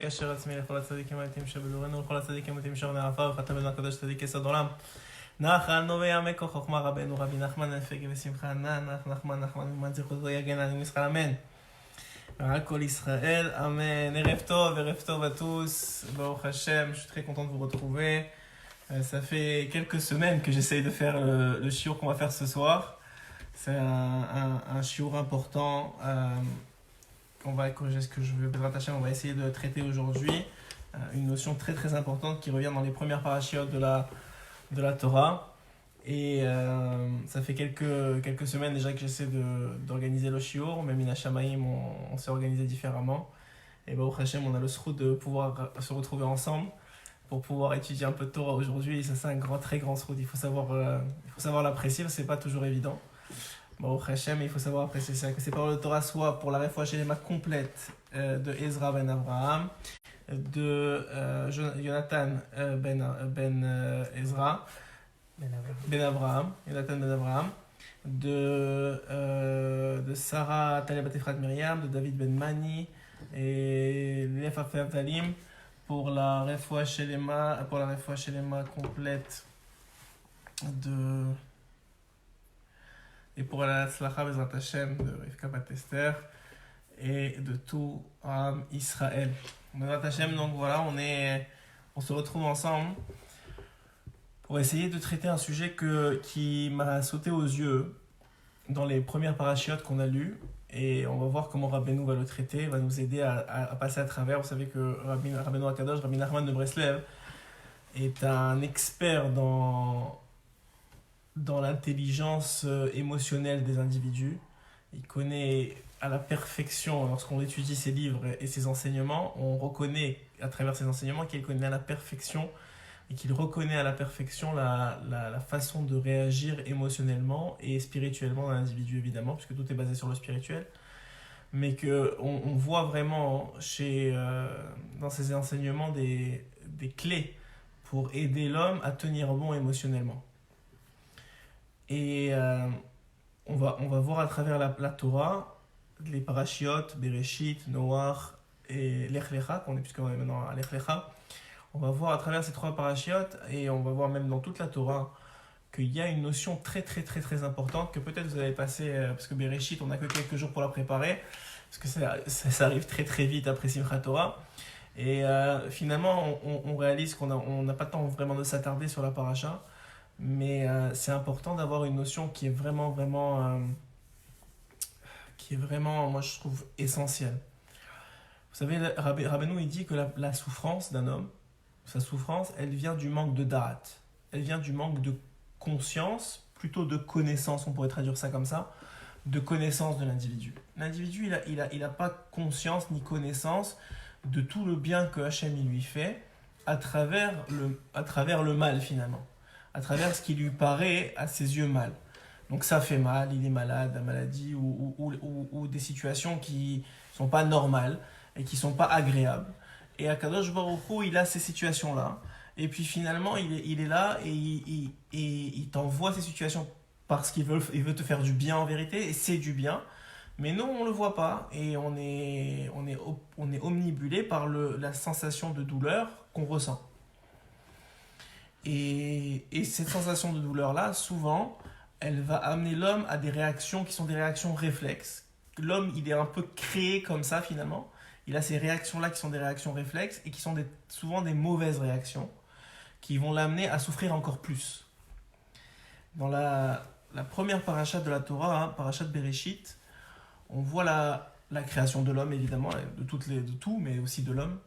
ישר עצמי לכל הצדיקים האמיתיים שבדורנו ולכל הצדיקים האמיתיים שאבני עפר וחתם בן הקדוש צדיק יסוד עולם. נחנו ויעמקו חוכמה רבנו רבי נחמן נפגי ושמחה נח נחמן ומן זכותו יגן על ישראל אמן. ועל כל ישראל amen. ערב טוב à tous. Baruch Hashem, je suis très content de vous retrouver. Ça fait quelques semaines que j'essaye de faire le shiur qu'on va faire ce soir. C'est un shiur important. On va corriger ce que je veux. On va essayer de traiter aujourd'hui une notion très très importante qui revient dans les premières parachiotes de la Torah. Et ça fait quelques semaines déjà que j'essaie d'organiser le shiur. Même Mina Shamaim, on s'est organisé différemment. Et Baruch Hashem, on a le srout de pouvoir se retrouver ensemble pour pouvoir étudier un peu de Torah aujourd'hui. Et ça, c'est un très grand srout. Il faut savoir l'apprécier, c'est pas toujours évident. Baruch Hashem, il faut savoir apprécier ça, que ces paroles de Torah soient pour la réfoua shelema complète de Ezra ben Abraham, de Jonathan ben Ezra, Jonathan ben Abraham, de Sarah Talia bat Efrat Miriam, de David ben Mani et l'Efafé Talim pour la réfoua shelema complète et pour la Tzlacha Bezrat Hashem de Rivka Bat Esther et de tout Israël. Bezrat Hashem, donc voilà, on se retrouve ensemble pour essayer de traiter un sujet qui m'a sauté aux yeux dans les premières parachiotes qu'on a lues. Et on va voir comment Rabbeinu va le traiter, va nous aider à passer à travers. Vous savez que Rabbeinu Akadosh, Rabbi Nachman de Breslev, est un expert dans l'intelligence émotionnelle des individus. Il connaît à la perfection, lorsqu'on étudie ses livres et ses enseignements, on reconnaît à travers ses enseignements qu'il connaît à la perfection et qu'il reconnaît à la perfection la façon de réagir émotionnellement et spirituellement dans l'individu, évidemment, puisque tout est basé sur le spirituel. Mais qu'on voit vraiment dans ses enseignements des clés pour aider l'homme à tenir bon émotionnellement. Et on va voir à travers la Torah, les parachiotes, Bereshit, Noach et Lech Lecha, puisqu'on est maintenant à Lech Lecha. On va voir à travers ces trois parachiotes, et on va voir même dans toute la Torah, qu'il y a une notion très très très très importante, que peut-être vous avez passé, parce que Bereshit, on n'a que quelques jours pour la préparer, parce que ça arrive très très vite après Simchat Torah. Et finalement, on réalise qu'on n'a pas le temps vraiment de s'attarder sur la paracha. Mais c'est important d'avoir une notion qui est vraiment, moi je trouve essentielle. Vous savez, Rabbeinu, il dit que la souffrance d'un homme, sa souffrance, elle vient du manque de da'at. Elle vient du manque de conscience, plutôt de connaissance, on pourrait traduire ça comme ça, de connaissance de l'individu. L'individu, il a pas conscience ni connaissance de tout le bien que Hachem il lui fait à travers le mal finalement. À travers ce qui lui paraît à ses yeux mal. Donc ça fait mal, il est malade, la maladie ou des situations qui ne sont pas normales et qui ne sont pas agréables. Et Akadosh Baruch Hu, il a ces situations-là. Et puis finalement, il est là et il t'envoie ces situations parce qu'il veut te faire du bien en vérité, et c'est du bien. Mais nous, on ne le voit pas et on est omnibulé par la sensation de douleur qu'on ressent. Et cette sensation de douleur-là, souvent, elle va amener l'homme à des réactions qui sont des réactions réflexes. L'homme, il est un peu créé comme ça, finalement. Il a ces réactions-là qui sont des réactions réflexes et qui sont souvent des mauvaises réactions qui vont l'amener à souffrir encore plus. Dans la première parashat de la Torah, parashat Bereshit, on voit la création de l'homme, évidemment, de tout, mais aussi de l'homme,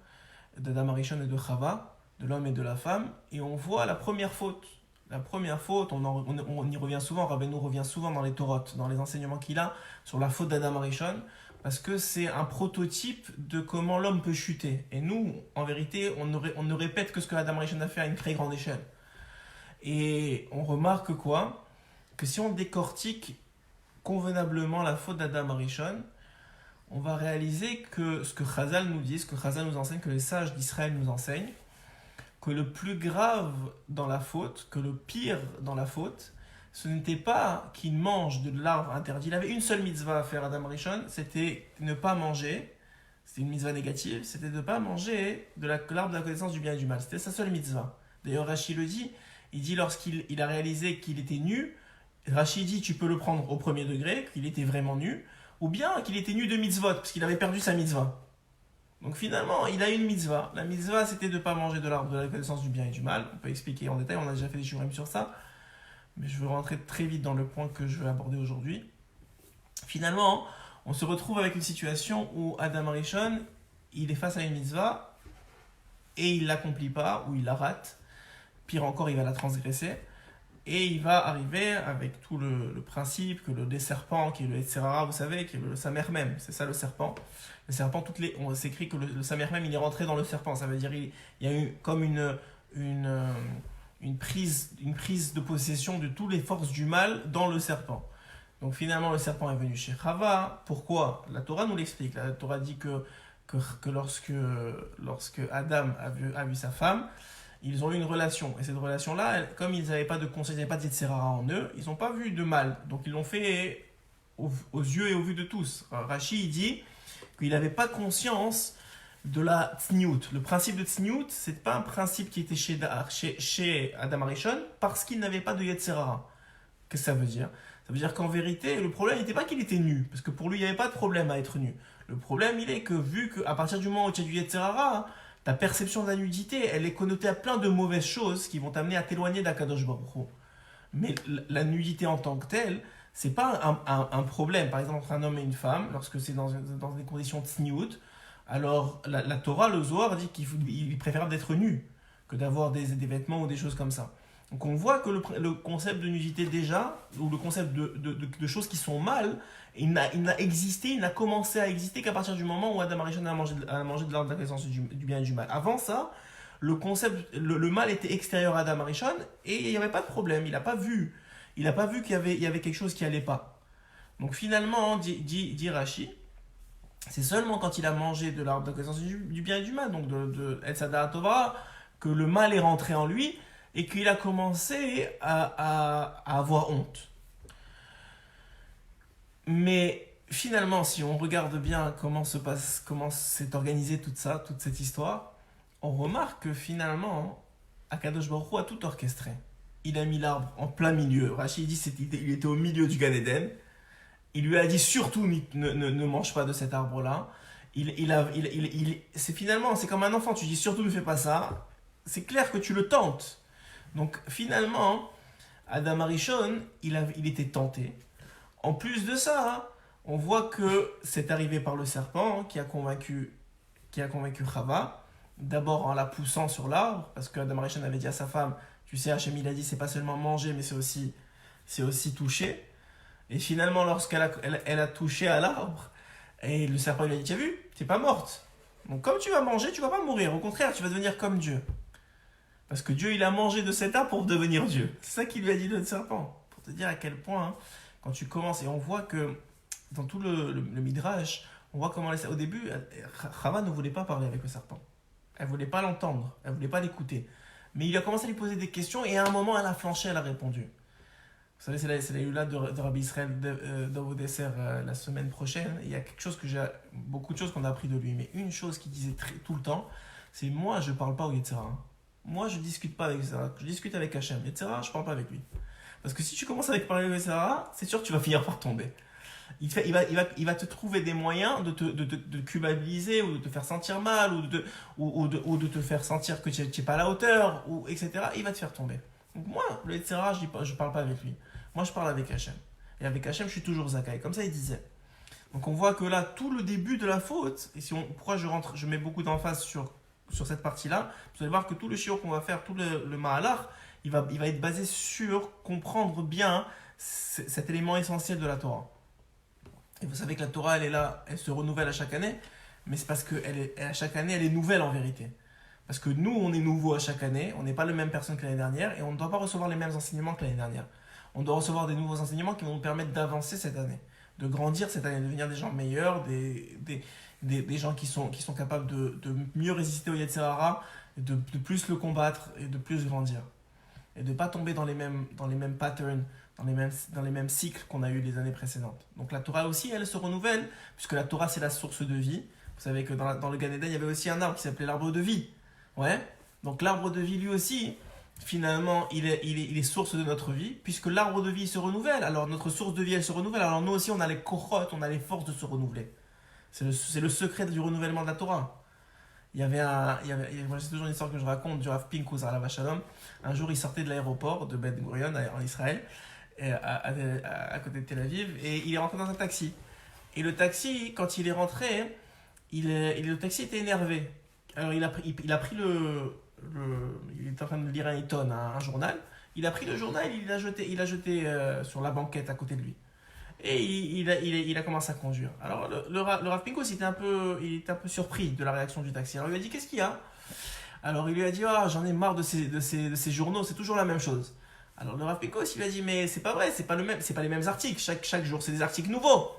d'Adam Arishon et de Chava, de l'homme et de la femme, et on voit la première faute. La première faute, on y revient souvent, Rabbeinu revient souvent dans les Torot, dans les enseignements qu'il a sur la faute d'Adam Arishon, parce que c'est un prototype de comment l'homme peut chuter. Et nous, en vérité, on ne répète que ce que Adam Arishon a fait à une très grande échelle. Et on remarque quoi ? Que si on décortique convenablement la faute d'Adam Arishon, on va réaliser que ce que Chazal nous dit, ce que Chazal nous enseigne, que les sages d'Israël nous enseignent, que le plus grave dans la faute, que le pire dans la faute, ce n'était pas qu'il mange de l'arbre interdit. Il avait une seule mitzvah à faire, Adam Rishon, c'était ne pas manger c'était une mitzvah négative, c'était de ne pas manger de l'arbre de la connaissance du bien et du mal. C'était sa seule mitzvah. D'ailleurs, Rashi le dit, il dit lorsqu'il a réalisé qu'il était nu, Rashi dit tu peux le prendre au premier degré, qu'il était vraiment nu, ou bien qu'il était nu de mitzvot, parce qu'il avait perdu sa mitzvah. Donc finalement, il a une mitzvah. La mitzvah, c'était de ne pas manger de l'arbre de la connaissance du bien et du mal. On peut expliquer en détail, on a déjà fait des shurim sur ça. Mais je veux rentrer très vite dans le point que je vais aborder aujourd'hui. Finalement, on se retrouve avec une situation où Adam Arishon, il est face à une mitzvah et il ne l'accomplit pas, ou il la rate. Pire encore, il va la transgresser. Et il va arriver avec tout le principe que le serpent, qui est le Etzerara, vous savez, qui est le Samer même, c'est ça le serpent. Le serpent, on s'écrit que le Samer même, il est rentré dans le serpent. Ça veut dire qu'il y a eu comme une prise de possession de toutes les forces du mal dans le serpent. Donc finalement, le serpent est venu chez Chava. Pourquoi? La Torah nous l'explique. La Torah dit que lorsque Adam a vu sa femme, ils ont eu une relation. Et cette relation-là, comme ils n'avaient pas de conseil, ils n'avaient pas de Yetzerara en eux, ils n'ont pas vu de mal. Donc ils l'ont fait aux yeux et au vu de tous. Rashi, il dit qu'il n'avait pas conscience de la tsniout. Le principe de tsniout, ce n'est pas un principe qui était chez Adam Arishon parce qu'il n'avait pas de Yetzerara. Qu'est-ce que ça veut dire? Ça veut dire qu'en vérité, le problème n'était pas qu'il était nu, parce que pour lui, il n'y avait pas de problème à être nu. Le problème, il est que vu qu'à partir du moment où tu as du Yetzerara, ta perception de la nudité, elle est connotée à plein de mauvaises choses qui vont t'amener à t'éloigner d'Akadosh Baruch Hu. Mais la nudité en tant que telle, c'est pas un problème. Par exemple, entre un homme et une femme, lorsque c'est dans des conditions tsniout, alors la Torah, le Zohar, dit qu'il est préférable d'être nu que d'avoir des vêtements ou des choses comme ça. Donc on voit que le concept de nudité déjà, ou le concept de choses qui sont mal, il n'a commencé à exister qu'à partir du moment où Adam Arishon a mangé de l'arbre de la connaissance du bien et du mal. Avant ça, le mal était extérieur à Adam Arishon et il n'y avait pas de problème. Il n'a pas vu qu'il y avait quelque chose qui n'allait pas. Donc finalement, dit Rashi, c'est seulement quand il a mangé de l'arbre de la connaissance du bien et du mal, donc de Etz Hadar Tova, que le mal est rentré en lui et qu'il a commencé à avoir honte. Mais finalement, si on regarde bien comment s'est organisée toute cette histoire, on remarque que finalement, Akadosh Baruch Hu a tout orchestré. Il a mis l'arbre en plein milieu. Rachid dit qu'il était au milieu du Gan Eden. Il lui a dit surtout ne mange pas de cet arbre-là. C'est comme un enfant, tu dis surtout ne fais pas ça. C'est clair que tu le tentes. Donc finalement, Adam Arishon, il était tenté. En plus de ça, on voit que c'est arrivé par le serpent qui a convaincu Chava, d'abord en la poussant sur l'arbre, parce que Adam Arishon avait dit à sa femme, tu sais, Hachem il a dit c'est pas seulement manger, mais c'est aussi toucher. Et finalement, elle a touché à l'arbre, et le serpent lui a dit, tu as vu, t'es pas morte. Donc comme tu vas manger, tu vas pas mourir, au contraire, tu vas devenir comme Dieu. Parce que Dieu, il a mangé de cet arbre pour devenir Dieu. C'est ça qu'il lui a dit le serpent. Pour te dire à quel point, hein, quand tu commences, et on voit que dans tout le Midrash, on voit comment au début, Chava ne voulait pas parler avec le serpent. Elle ne voulait pas l'entendre, elle ne voulait pas l'écouter. Mais il a commencé à lui poser des questions et à un moment, elle a flanché, elle a répondu. Vous savez, c'est la Yula de Rabbi Israël d'Avodesser la semaine prochaine. Il y a beaucoup de choses qu'on a appris de lui. Mais une chose qu'il disait tout le temps, c'est moi, je ne parle pas au Yetzirah. Moi, je ne discute pas avec Yetzirah. Je discute avec Hachem. Yetzirah, je ne parle pas avec lui. Parce que si tu commences avec parler avec Yetzirah, c'est sûr que tu vas finir par tomber. Il va te trouver des moyens de te culpabiliser ou de te faire sentir mal ou de te faire sentir que tu n'es pas à la hauteur, etc. Il va te faire tomber. Donc moi, le Yetzirah, je ne parle pas avec lui. Moi, je parle avec Hachem. Et avec Hachem, je suis toujours Zakai. Comme ça, il disait. Donc on voit que là, tout le début de la faute, et pourquoi je mets beaucoup d'emphase sur cette partie-là, vous allez voir que tout le shiur qu'on va faire, tout le Mahalach, il va être basé sur comprendre bien cet élément essentiel de la Torah. Et vous savez que la Torah, elle est là, elle se renouvelle à chaque année, mais c'est parce qu'à chaque année, elle est nouvelle en vérité. Parce que nous, on est nouveau à chaque année, on n'est pas la même personne que l'année dernière, et on ne doit pas recevoir les mêmes enseignements que l'année dernière. On doit recevoir des nouveaux enseignements qui vont nous permettre d'avancer cette année, de grandir cette année, de devenir des gens meilleurs, des gens qui sont capables de mieux résister au Yetzirah, de plus le combattre et de plus grandir. Et de ne pas tomber dans les mêmes patterns, dans les mêmes cycles qu'on a eu les années précédentes. Donc la Torah aussi, elle se renouvelle, puisque la Torah c'est la source de vie. Vous savez que dans le Gan Eden, il y avait aussi un arbre qui s'appelait l'arbre de vie. Ouais. Donc l'arbre de vie, lui aussi, finalement, il est source de notre vie, puisque l'arbre de vie se renouvelle. Alors notre source de vie, elle se renouvelle. Alors nous aussi, on a les kohot, on a les forces de se renouveler. C'est le secret du renouvellement de la Torah. Moi, c'est toujours une histoire que je raconte du Rav Pinkus à la Shalom. Un jour, il sortait de l'aéroport de Ben Gurion en Israël, à côté de Tel Aviv, et il est rentré dans un taxi. Et le taxi, quand il est rentré, le taxi était énervé. Alors il a pris il était en train de lire un Eton, un journal. Il a pris le journal, il l'a jeté sur la banquette à côté de lui. Et il a commencé à conduire. Alors le Rav Pinkus, il était un peu surpris de la réaction du taxi. Alors il lui a dit, qu'est-ce qu'il y a? Alors il lui a dit, j'en ai marre de ces journaux, c'est toujours la même chose. Alors le Rav Pinkus, il lui a dit, mais c'est pas vrai, c'est pas les mêmes articles, chaque jour c'est des articles nouveaux.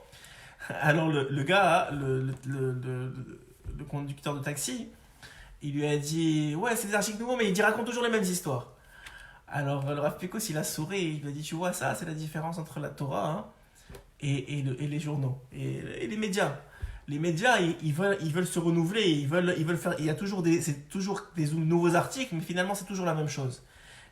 Alors le gars, le conducteur de taxi, il lui a dit, ouais, c'est des articles nouveaux, mais il raconte toujours les mêmes histoires. Alors le Rav Pinkus, il a souri, il lui a dit, tu vois, ça c'est la différence entre la Torah, hein, et les journaux et les médias. Les médias, ils veulent se renouveler, ils veulent faire. C'est toujours des nouveaux articles, mais finalement c'est toujours la même chose.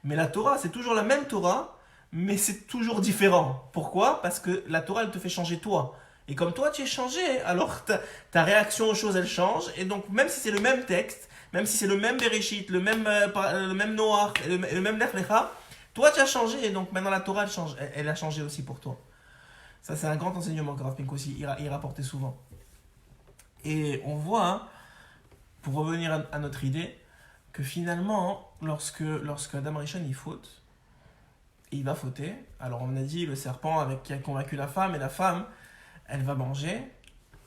Mais la Torah, c'est toujours la même Torah, mais c'est toujours différent. Pourquoi? Parce que la Torah, elle te fait changer toi. Et comme toi, tu es changé, alors ta réaction aux choses, elle change. Et donc, même si c'est le même texte, même si c'est le même Bereshit, le même Noach, le même Lech Lecha, toi, tu as changé. Et donc, maintenant, la Torah, elle a changé aussi pour toi. Ça, c'est un grand enseignement que Rav Pinkus il rapportait souvent. Et on voit, hein, pour revenir à notre idée, que finalement, lorsque Adam Rishon il faute, il va fauter. Alors on a dit le serpent qui a convaincu la femme, et la femme, elle va manger.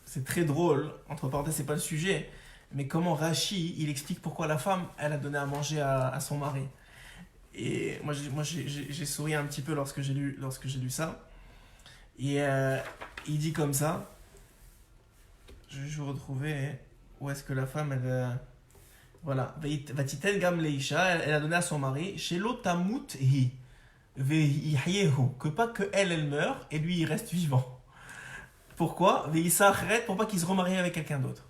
C'est très drôle, entre parenthèses, c'est pas le sujet, mais comment Rashi, il explique pourquoi la femme, elle a donné à manger à son mari. Et moi j'ai souri un petit peu lorsque j'ai lu ça. Et il dit comme ça, je vais vous retrouver où est-ce que la femme, voilà, Vatitel gam leisha, elle a donné à son mari, shelo tamut hi, veihyehu, que pas que elle meurt et lui il reste vivant. Pourquoi? Veissa achret, pour pas qu'il se remarie avec quelqu'un d'autre.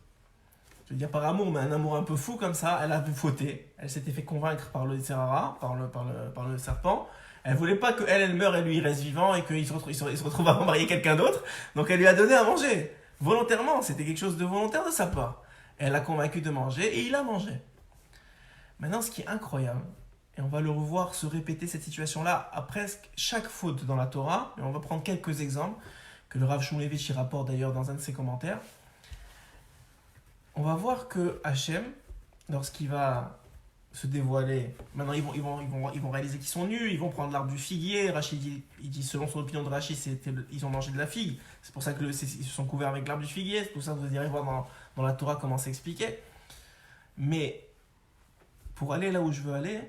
Je veux dire par amour, mais un amour un peu fou comme ça, elle a fauté, elle s'était fait convaincre par le Serara, par le serpent. Elle voulait pas que elle meure et lui il reste vivant et qu'il se retrouve à remarier quelqu'un d'autre, donc elle lui a donné à manger. Volontairement, c'était quelque chose de volontaire de sa part. Elle l'a convaincu de manger et il a mangé. Maintenant, ce qui est incroyable, et on va le revoir se répéter cette situation-là à presque chaque faute dans la Torah, et on va prendre quelques exemples, que le Rav Shmulevitch y rapporte d'ailleurs dans un de ses commentaires. On va voir que Hachem, lorsqu'il va se dévoiler, maintenant ils vont réaliser qu'ils sont nus, ils vont prendre l'arbre du figuier. Rachid il dit, selon son opinion de Rachid, ils ont mangé de la figue. C'est pour ça qu'ils se sont couverts avec l'arbre du figuier. C'est pour ça que vous irez voir dans la Torah comment c'est expliqué. Mais pour aller là où je veux aller,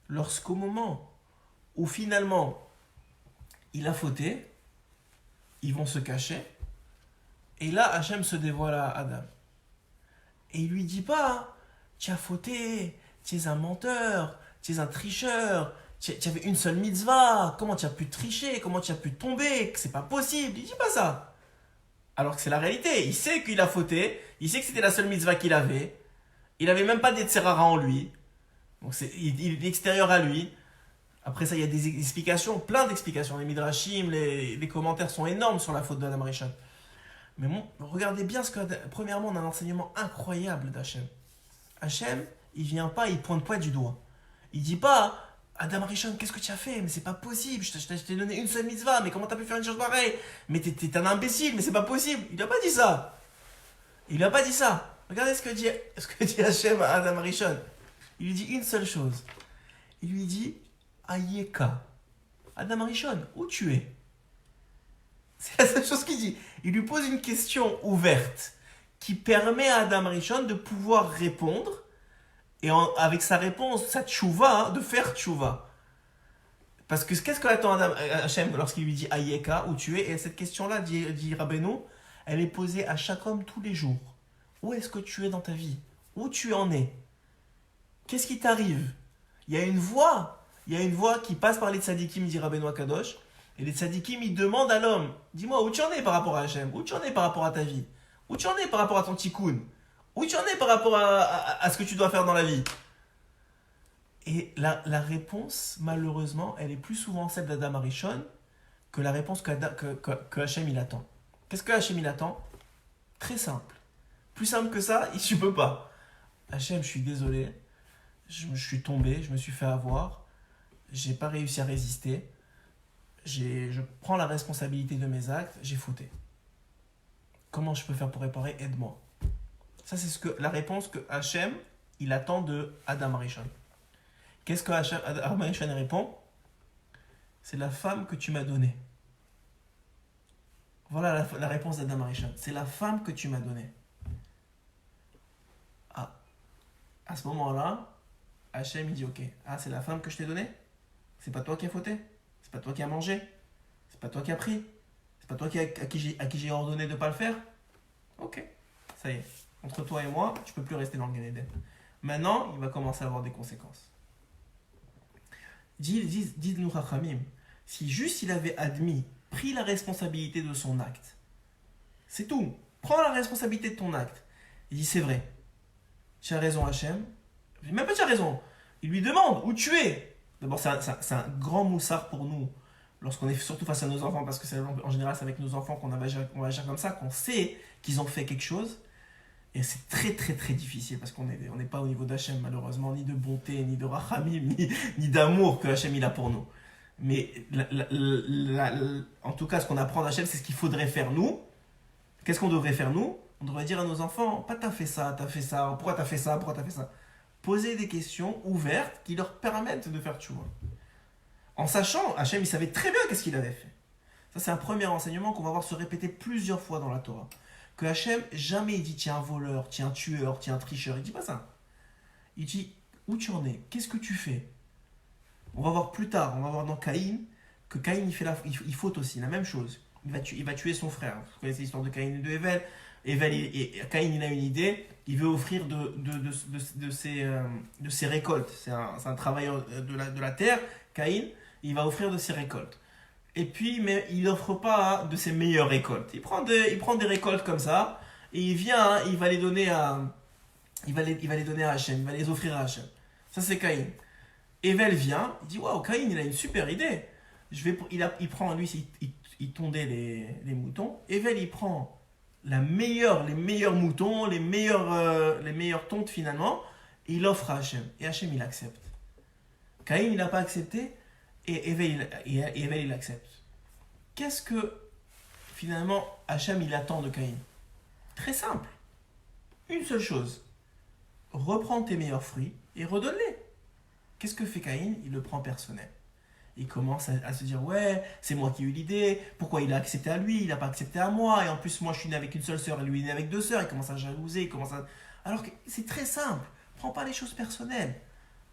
lorsqu'au moment où finalement il a fauté, ils vont se cacher. Et là, Hachem se dévoile à Adam. Et il lui dit pas, tu as fauté, tu es un menteur, tu es un tricheur, tu avais une seule mitzvah, comment tu as pu tricher, comment tu as pu tomber, que c'est pas possible. Il dit pas ça. Alors que c'est la réalité. Il sait qu'il a fauté, il sait que c'était la seule mitzvah qu'il avait. Il avait même pas d'Etserara en lui. Donc il est extérieur à lui. Après ça, il y a des explications, plein d'explications. Les midrashim, les commentaires sont énormes sur la faute d'Adam Rishon. Mais bon, regardez bien premièrement, on a un enseignement incroyable d'Hachem. Hachem, il vient pas, il pointe pas du doigt. Il dit pas, Adam Rishon, qu'est-ce que tu as fait? Mais c'est pas possible, je t'ai donné une seule mitzvah, mais comment t'as pu faire une chose pareille? Mais t'es un imbécile, mais c'est pas possible. Il a pas dit ça. Il a pas dit ça. Regardez ce que dit Hachem à Adam Rishon. Il lui dit une seule chose. Il lui dit, Ayeka. Adam Rishon, où tu es? C'est la seule chose qu'il dit. Il lui pose une question ouverte qui permet à Adam Rishon de pouvoir répondre et avec sa réponse, sa tchouva, de faire tchouva. Parce que qu'est-ce qu'attend Hachem lorsqu'il lui dit Ayeka, où tu es? Et cette question-là, dit Rabbeinu, elle est posée à chaque homme tous les jours. Où est-ce que tu es dans ta vie? Où tu en es? Qu'est-ce qui t'arrive? Il y a une voix qui passe par les tzadikim, dit Rabbeinu Akadosh. Et les tzadikim, ils demandent à l'homme, dis-moi, où tu en es par rapport à Hachem? Où tu en es par rapport à ta vie? Où tu en es par rapport à ton tikkun? Où tu en es par rapport à ce que tu dois faire dans la vie? Et la réponse, malheureusement, elle est plus souvent celle d'Adam Arishon que la réponse que Hachem il attend. Qu'est-ce que Hachem il attend? Très simple. Plus simple que ça, tu peux pas. Hachem, je suis désolé. Je suis tombé, je me suis fait avoir. J'ai pas réussi à résister. Je prends la responsabilité de mes actes. J'ai fauté. Comment je peux faire pour réparer? Aide-moi. Ça, c'est la réponse que Hachem, il attend de Adam Arishon. Qu'est-ce que Adam Arishon répond? C'est la femme que tu m'as donnée. Voilà la réponse d'Adam Arishon. C'est la femme que tu m'as donnée. Ah, à ce moment-là, Hachem il dit ok. Ah, c'est la femme que je t'ai donnée? C'est pas toi qui as fauté? C'est pas toi qui as mangé? C'est pas toi qui as pris? C'est pas toi à qui j'ai ordonné de ne pas le faire? Ok, ça y est. Entre toi et moi, tu peux plus rester dans le Gan Eden. Maintenant, il va commencer à avoir des conséquences. Dites-nous Chachamim, si juste il avait admis, pris la responsabilité de son acte, c'est tout. Prends la responsabilité de ton acte. Il dit c'est vrai. Tu as raison Hachem. Même pas tu as raison. Il lui demande où tu es. D'abord, c'est un grand moussard pour nous, lorsqu'on est surtout face à nos enfants, parce que en général, c'est avec nos enfants qu'on va agir comme ça, qu'on sait qu'ils ont fait quelque chose. Et c'est très très très difficile, parce qu'on n'est pas au niveau d'Hachem, malheureusement, ni de bonté, ni de rachamim, ni d'amour que Hachem il a pour nous. Mais en tout cas, ce qu'on apprend d'Hachem, c'est ce qu'il faudrait faire nous. Qu'est-ce qu'on devrait faire nous? On devrait dire à nos enfants, pas t'as fait ça, pourquoi t'as fait ça, pourquoi t'as fait ça. Poser des questions ouvertes qui leur permettent de faire tchouva. En sachant, Hachem, il savait très bien qu'est-ce qu'il avait fait. Ça, c'est un premier enseignement qu'on va voir se répéter plusieurs fois dans la Torah. Que Hachem, jamais il dit tiens un voleur, tiens un tueur, tiens un tricheur. Il dit pas ça. Il dit où tu en es, qu'est-ce que tu fais. On va voir plus tard, on va voir dans Caïn, que Caïn il faute aussi, la même chose. Il va tuer son frère. Vous connaissez l'histoire de Caïn et de Hevel. Caïn il a une idée, il veut offrir de ses récoltes. C'est un travailleur de la terre. Caïn, il va offrir de ses récoltes. Et puis, mais il n'offre pas de ses meilleures récoltes. Il prend des récoltes comme ça, et il vient, il va les donner à Hachem, il va les offrir à Hachem. Ça, c'est Caïn. Evel vient, il dit waouh, Caïn, il a une super idée. Il prend, lui, il tondait les moutons. Evel, il prend les meilleurs moutons, les meilleures tontes finalement, et il offre à Hachem. Et Hachem, il accepte. Caïn, il n'a pas accepté, et Evel, il accepte. Qu'est-ce que, finalement, Hachem, il attend de Caïn? Très simple. Une seule chose. Reprends tes meilleurs fruits et redonne-les. Qu'est-ce que fait Caïn? Il le prend personnel. Il commence à se dire, ouais, c'est moi qui ai eu l'idée, pourquoi il a accepté à lui, il n'a pas accepté à moi, et en plus, moi, je suis né avec une seule sœur, et lui, il est né avec deux sœurs, il commence à jalouser, Alors que c'est très simple. Prends pas les choses personnelles.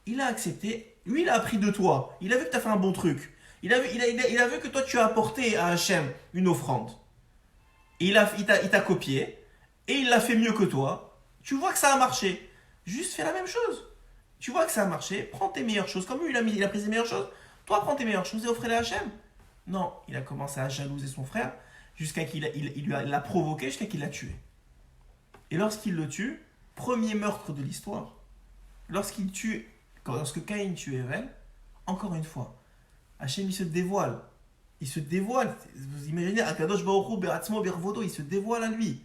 Il a accepté, lui il a appris de toi, il a vu que tu as fait un bon truc, il a vu que toi tu as apporté à Hachem une offrande, et il t'a copié, et il l'a fait mieux que toi, tu vois que ça a marché, juste fais la même chose, tu vois que ça a marché, prends tes meilleures choses, comme lui il a pris ses meilleures choses, toi prends tes meilleures choses et offre-les à Hachem. Non, il a commencé à jalouser son frère, jusqu'à qu'il l'a provoqué, jusqu'à qu'il l'a tué. Et lorsqu'il le tue, premier meurtre de l'histoire, lorsque Caïn tue Evel, encore une fois, Hachem il se dévoile. Il se dévoile. Vous imaginez, Akadosh Baruch Hu Beratzmo Bervodo, il se dévoile à lui.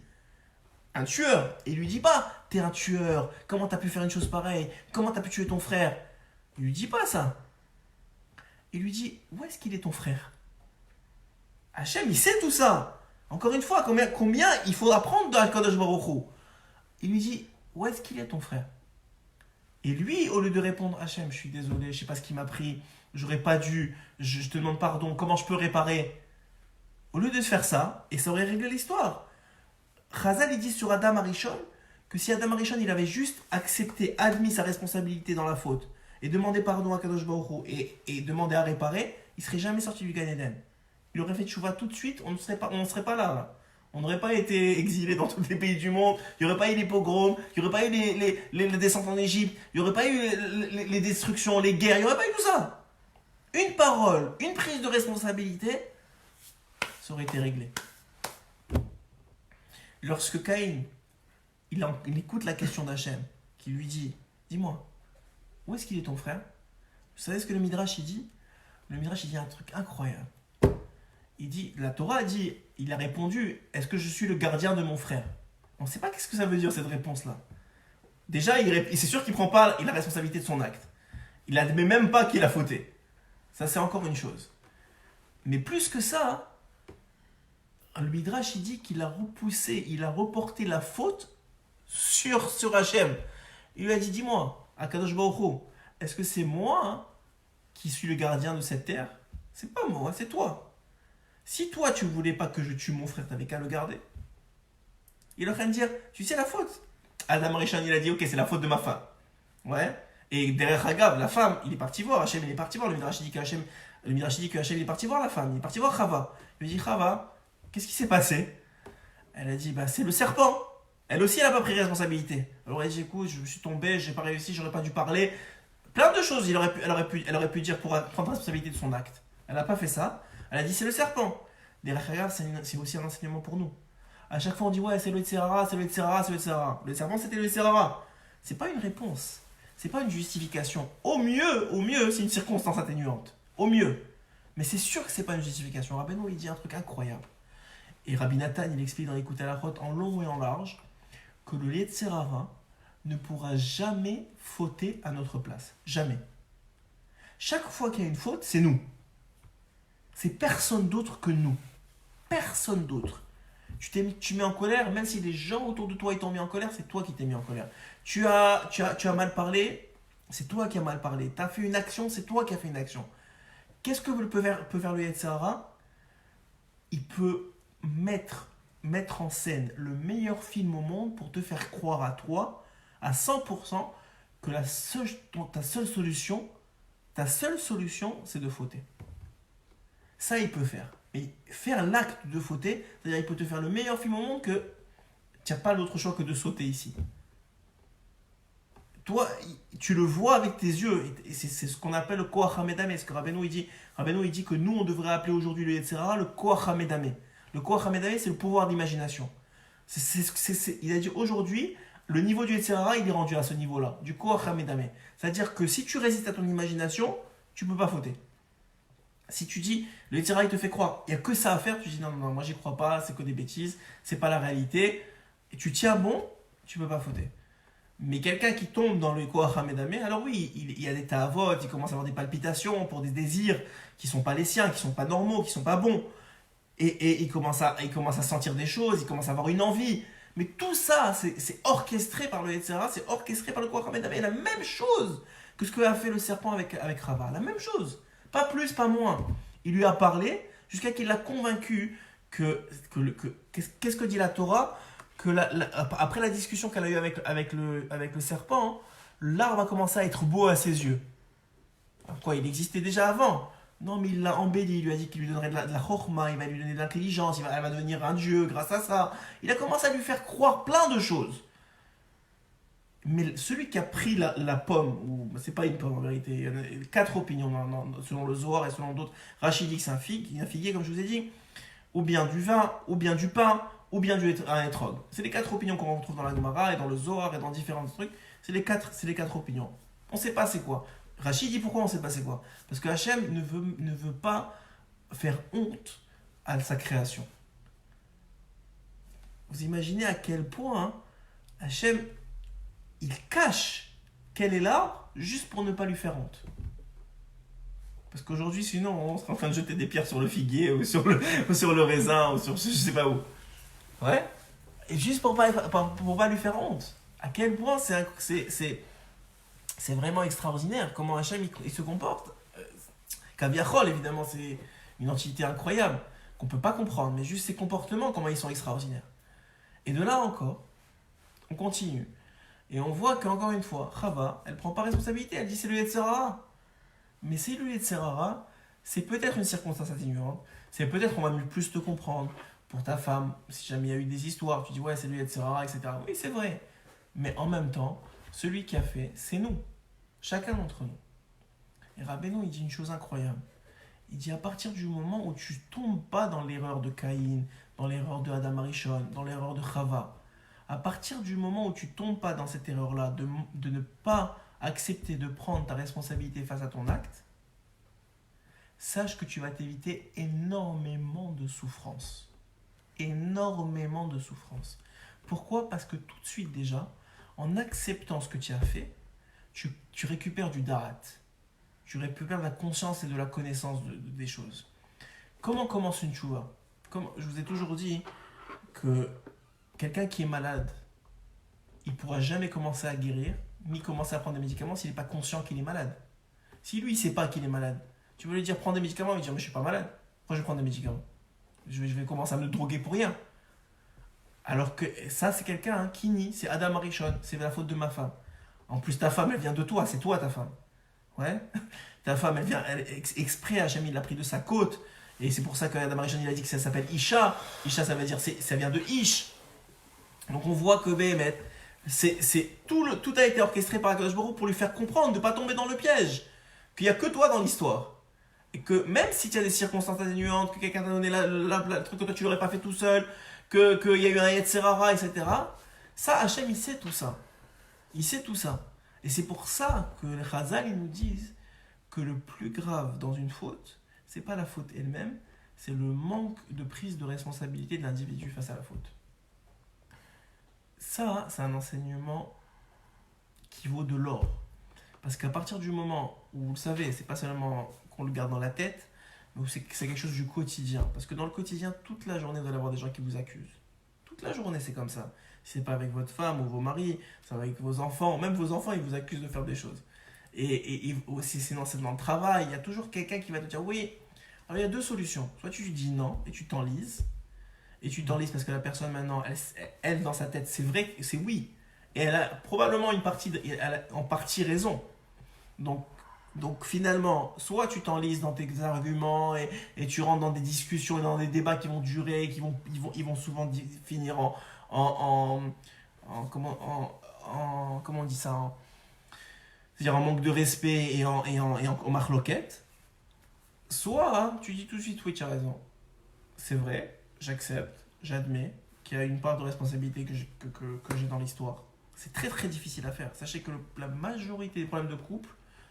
Un tueur. Et il lui dit pas, t'es un tueur, comment t'as pu faire une chose pareille, comment t'as pu tuer ton frère. Il lui dit pas ça. Il lui dit, où est-ce qu'il est ton frère? Hachem, il sait tout ça. Encore une fois, combien il faut apprendre de Akadosh Baruch Hu. Il lui dit, où est-ce qu'il est ton frère? Et lui, au lieu de répondre, Hachem, je suis désolé, je sais pas ce qui m'a pris, j'aurais pas dû, je te demande pardon, comment je peux réparer? Au lieu de faire ça, et ça aurait réglé l'histoire. Chazal, il dit sur Adam Arishon que si Adam Arishon, il avait juste accepté, admis sa responsabilité dans la faute, et demandé pardon à Kadosh Baruch Hu, et demandé à réparer, il serait jamais sorti du Gan Eden. Il aurait fait tchouva tout de suite, on ne serait pas là. On n'aurait pas été exilés dans tous les pays du monde, il n'y aurait pas eu les pogroms, il n'y aurait pas eu les descentes en Égypte, il n'y aurait pas eu les destructions, les guerres, il n'y aurait pas eu tout ça. Une parole, une prise de responsabilité, ça aurait été réglé. lorsque Caïn, il écoute la question d'Hachem, qui lui dit, dis-moi, où est-ce qu'il est ton frère? Vous savez ce que le Midrash il dit? Le Midrash il dit un truc incroyable. Il dit, la Torah a dit, il a répondu, est-ce que je suis le gardien de mon frère? On ne sait pas qu'est-ce que ça veut dire cette réponse-là. Déjà, c'est sûr qu'il ne prend pas la responsabilité de son acte. Il n'admet même pas qu'il a fauté. Ça, c'est encore une chose. Mais plus que ça, le Midrash il dit qu'il a repoussé, il a reporté la faute sur Hachem. Il lui a dit, dis-moi, Akadosh Baruch Hu, est-ce que c'est moi qui suis le gardien de cette terre? C'est pas moi, c'est toi. Si toi tu voulais pas que je tue mon frère, t'avais qu'à le garder. Il est en train de dire, tu sais la faute. Adam Rishon il a dit, ok, c'est la faute de ma femme. Ouais. Et derrière Hagav, la femme, il est parti voir, Hachem il est parti voir, le Midrash dit que Hachem il est parti voir la femme, il est parti voir Chava. Il lui dit, Chava, qu'est-ce qui s'est passé? Elle a dit, bah c'est le serpent. Elle aussi, elle n'a pas pris responsabilité. Alors elle dit, écoute, je me suis tombé, j'ai pas réussi, j'aurais pas dû parler. Plein de choses, elle aurait pu dire pour prendre responsabilité de son acte. Elle n'a pas fait ça. Elle a dit, c'est le serpent. Derrière Hagav, c'est aussi un enseignement pour nous. À chaque fois, on dit, ouais, c'est le Yetzirara, c'est le Yetzirara, c'est le Yetzirara. Le serpent, c'était le Yetzirara. C'est pas une réponse. C'est pas une justification. Au mieux, c'est une circonstance atténuante. Au mieux. Mais c'est sûr que c'est pas une justification. Rabbeinu, il dit un truc incroyable. Et Rabbi Nathan, il explique dans l'Écoute à la Rote, en long et en large, que le Yetzirara ne pourra jamais fauter à notre place. Jamais. Chaque fois qu'il y a une faute, c'est nous. C'est personne d'autre que nous. Personne d'autre. Tu mets en colère, même si les gens autour de toi ils t'ont mis en colère, c'est toi qui t'es mis en colère. Tu as mal parlé, c'est toi qui as mal parlé. Tu as fait une action, c'est toi qui as fait une action. Qu'est-ce que peut faire le Yetzirara? Il peut mettre en scène le meilleur film au monde pour te faire croire à toi, à 100%, que ta seule solution, c'est de fauter. Ça, il peut faire. Mais faire l'acte de fauter, c'est-à-dire il peut te faire le meilleur film au monde que tu n'as pas d'autre choix que de sauter ici. Toi, tu le vois avec tes yeux. Et c'est ce qu'on appelle le Koach HaMedameh. Ce que Rabbeinu il dit que nous, on devrait appeler aujourd'hui le Yetzirara le Koach HaMedameh. Le Koach HaMedameh, c'est le pouvoir d'imagination. Il a dit aujourd'hui, le niveau du Yetzirara, il est rendu à ce niveau-là, du Koach HaMedameh. C'est-à-dire que si tu résistes à ton imagination, tu ne peux pas fauter. Si tu dis, le Yetzirara il te fait croire, il n'y a que ça à faire, tu dis non, moi j'y crois pas, c'est que des bêtises, c'est pas la réalité, et tu tiens bon, tu peux pas fauter. Mais quelqu'un qui tombe dans le Koach HaMedameh, alors oui, il y a des ta'avot, il commence à avoir des palpitations pour des désirs qui sont pas les siens, qui sont pas normaux, qui sont pas bons. Et il commence à sentir des choses, il commence à avoir une envie. Mais tout ça, c'est orchestré par le Yetzirara, c'est orchestré par le Koach HaMedameh. La même chose que ce que a fait le serpent avec Rava, la même chose. Pas plus, pas moins. Il lui a parlé jusqu'à qu'il l'a convaincu qu'est-ce que dit la Torah, après la discussion qu'elle a eue avec le serpent, l'arbre a commencé à être beau à ses yeux. Quoi, il existait déjà avant? Non, mais il l'a embelli, il lui a dit qu'il lui donnerait de la chorma, il va lui donner de l'intelligence, elle va devenir un dieu grâce à ça. Il a commencé à lui faire croire plein de choses. Mais celui qui a pris la pomme, ou c'est pas une pomme en vérité, il y en a 4 opinions selon le Zohar et selon d'autres. Rachid dit que c'est un figuier, comme je vous ai dit, ou bien du vin, ou bien du pain, ou bien un étrog. C'est les 4 opinions qu'on retrouve dans la Gemara et dans le Zohar et dans différents trucs. C'est les 4 opinions. On ne sait pas c'est quoi. Rachid dit pourquoi on ne sait pas c'est quoi. Parce que Hachem ne veut pas faire honte à sa création. Vous imaginez à quel point Hachem il cache quel est l'arbre juste pour ne pas lui faire honte. Parce qu'aujourd'hui, sinon, on serait en train de jeter des pierres sur le figuier ou sur le raisin ou sur je sais pas où. Ouais. Et juste pour pas lui faire honte. À quel point c'est vraiment extraordinaire comment Hachem il se comporte. Kaviachol, évidemment, c'est une entité incroyable qu'on peut pas comprendre, mais juste ses comportements, comment ils sont extraordinaires. Et de là encore, on continue. Et on voit qu'encore une fois, Chava, elle ne prend pas responsabilité, elle dit c'est le Yetzirara. Mais c'est le Yetzirara, c'est peut-être une circonstance atténuante, c'est peut-être on va mieux plus te comprendre pour ta femme, si jamais il y a eu des histoires, tu dis ouais c'est le Yetzirara, etc. Oui c'est vrai, mais en même temps, celui qui a fait, c'est nous, chacun d'entre nous. Et Rabbeinu il dit une chose incroyable, Il dit à partir du moment où tu tombes pas dans l'erreur de Caïn, dans l'erreur de Adam Arishon, dans l'erreur de Chava, à partir du moment où tu tombes pas dans cette erreur-là, de ne pas accepter de prendre ta responsabilité face à ton acte, sache que tu vas t'éviter énormément de souffrance. Énormément de souffrance. Pourquoi? Parce que tout de suite déjà, en acceptant ce que tu as fait, tu récupères du darat. Tu récupères de la conscience et de la connaissance des choses. Comment commence une tchouva? Je vous ai toujours dit que quelqu'un qui est malade, il ne pourra jamais commencer à guérir, ni commencer à prendre des médicaments s'il n'est pas conscient qu'il est malade. Si lui, il ne sait pas qu'il est malade, tu veux lui dire prends des médicaments, il va dire mais je ne suis pas malade. Pourquoi je vais prendre des médicaments? Je vais commencer à me droguer pour rien. Alors que ça, c'est quelqu'un qui nie, c'est Adam Arishon, c'est la faute de ma femme. En plus, ta femme, elle vient de toi, c'est toi ta femme. Ouais. Ta femme, elle vient exprès, Hachem, il l'a pris de sa côte. Et c'est pour ça qu'Adam Arishon, il a dit que ça s'appelle Isha. Isha, ça veut dire, ça vient de Ish. Donc on voit que Béhémet, tout a été orchestré par Akadosh Baruch Hu pour lui faire comprendre, de ne pas tomber dans le piège. Qu'il n'y a que toi dans l'histoire. Et que même si tu as des circonstances atténuantes, que quelqu'un t'a donné le truc que toi tu l'aurais pas fait tout seul, qu'il y a eu un Yetzerara, etc. Ça, Hachem, il sait tout ça. Il sait tout ça. Et c'est pour ça que les Chazal, ils nous disent que le plus grave dans une faute, c'est pas la faute elle-même, c'est le manque de prise de responsabilité de l'individu face à la faute. Ça, c'est un enseignement qui vaut de l'or. Parce qu'à partir du moment où, vous le savez, c'est pas seulement qu'on le garde dans la tête, mais c'est quelque chose du quotidien. Parce que dans le quotidien, toute la journée, vous allez avoir des gens qui vous accusent. Toute la journée, c'est comme ça. Si c'est pas avec votre femme ou vos maris, c'est avec vos enfants. Même vos enfants, ils vous accusent de faire des choses. Et aussi, sinon, c'est dans le travail. Il y a toujours quelqu'un qui va te dire oui. Alors, il y a deux solutions. Soit tu lui dis non et tu t'enlises. Et tu t'enlises parce que la personne, maintenant, elle dans sa tête, c'est vrai, c'est oui. Et elle a probablement en partie raison. Donc finalement, soit tu t'enlises dans tes arguments et tu rentres dans des discussions et dans des débats qui vont durer, ils vont souvent finir comment on dit ça, c'est-à-dire en manque de respect et en marloquette. Soit hein, tu dis tout de suite oui, tu as raison. C'est vrai, j'accepte, j'admets qu'il y a une part de responsabilité que j'ai dans l'histoire. C'est très très difficile à faire. Sachez que la majorité des problèmes de couple,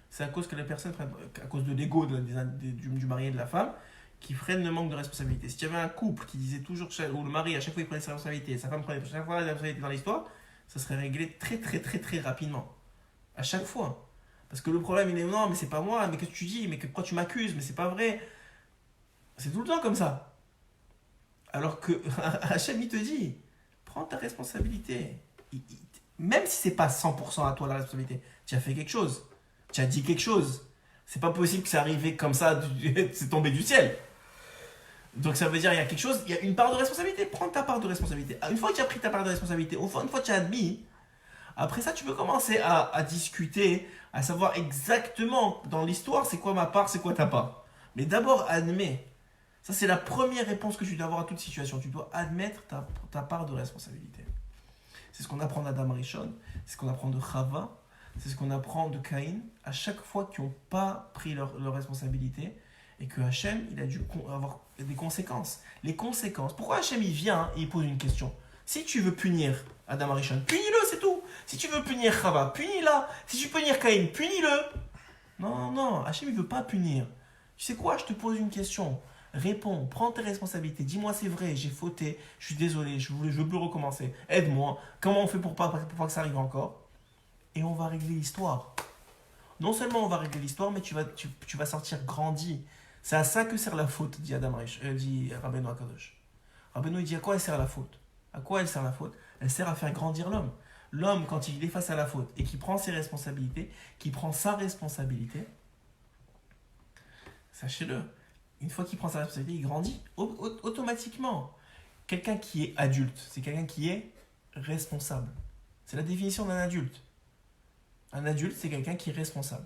c'est à cause que les personnes prennent, à cause de l'ego du mari et de la femme, qui freinent le manque de responsabilité. Si tu avais un couple qui disait toujours, où le mari à chaque fois il prenait sa responsabilité, sa femme prenait chaque fois la responsabilité dans l'histoire, ça serait réglé très très très très rapidement. À chaque fois. Parce que le problème il est non, mais c'est pas moi, mais qu'est-ce que tu dis, mais pourquoi tu m'accuses, mais c'est pas vrai. C'est tout le temps comme ça. Alors que Hachem il te dit, prends ta responsabilité. Même si c'est pas 100% à toi la responsabilité, tu as fait quelque chose. Tu as dit quelque chose. C'est pas possible que ça arrive comme ça, c'est tombé du ciel. Donc ça veut dire il y a quelque chose, il y a une part de responsabilité. Prends ta part de responsabilité. Une fois que tu as pris ta part de responsabilité, une fois que tu as admis, après ça tu peux commencer à discuter, à savoir exactement dans l'histoire c'est quoi ma part, c'est quoi ta part. Mais d'abord admets. Ça c'est la première réponse que tu dois avoir à toute situation. Tu dois admettre ta part de responsabilité. C'est ce qu'on apprend d'Adam Rishon, c'est ce qu'on apprend de Chava, c'est ce qu'on apprend de Caïn, à chaque fois qu'ils n'ont pas pris leur responsabilité et que Hachem, il a dû avoir des conséquences. Les conséquences. Pourquoi Hachem, il vient et il pose une question? Si tu veux punir Adam Rishon, punis-le, c'est tout. Si tu veux punir Chava, punis-la. Si tu veux punir Caïn, punis-le. Non, Hachem, il ne veut pas punir. Tu sais quoi, je te pose une question. Réponds, prends tes responsabilités, dis-moi c'est vrai, j'ai fauté, je suis désolé, je veux plus recommencer, aide-moi, comment on fait pour pas que ça arrive encore? Et on va régler l'histoire. Non seulement on va régler l'histoire, mais tu vas sortir grandi. C'est à ça que sert la faute, dit dit Rabbeinu Akadosh. Rabbeinu il dit à quoi elle sert la faute? À quoi elle sert la faute? Elle sert à faire grandir l'homme. L'homme, quand il est face à la faute et qu'il prend ses responsabilités, qu'il prend sa responsabilité, sachez-le, une fois qu'il prend sa responsabilité, il grandit automatiquement. Quelqu'un qui est adulte, c'est quelqu'un qui est responsable. C'est la définition d'un adulte. Un adulte, c'est quelqu'un qui est responsable.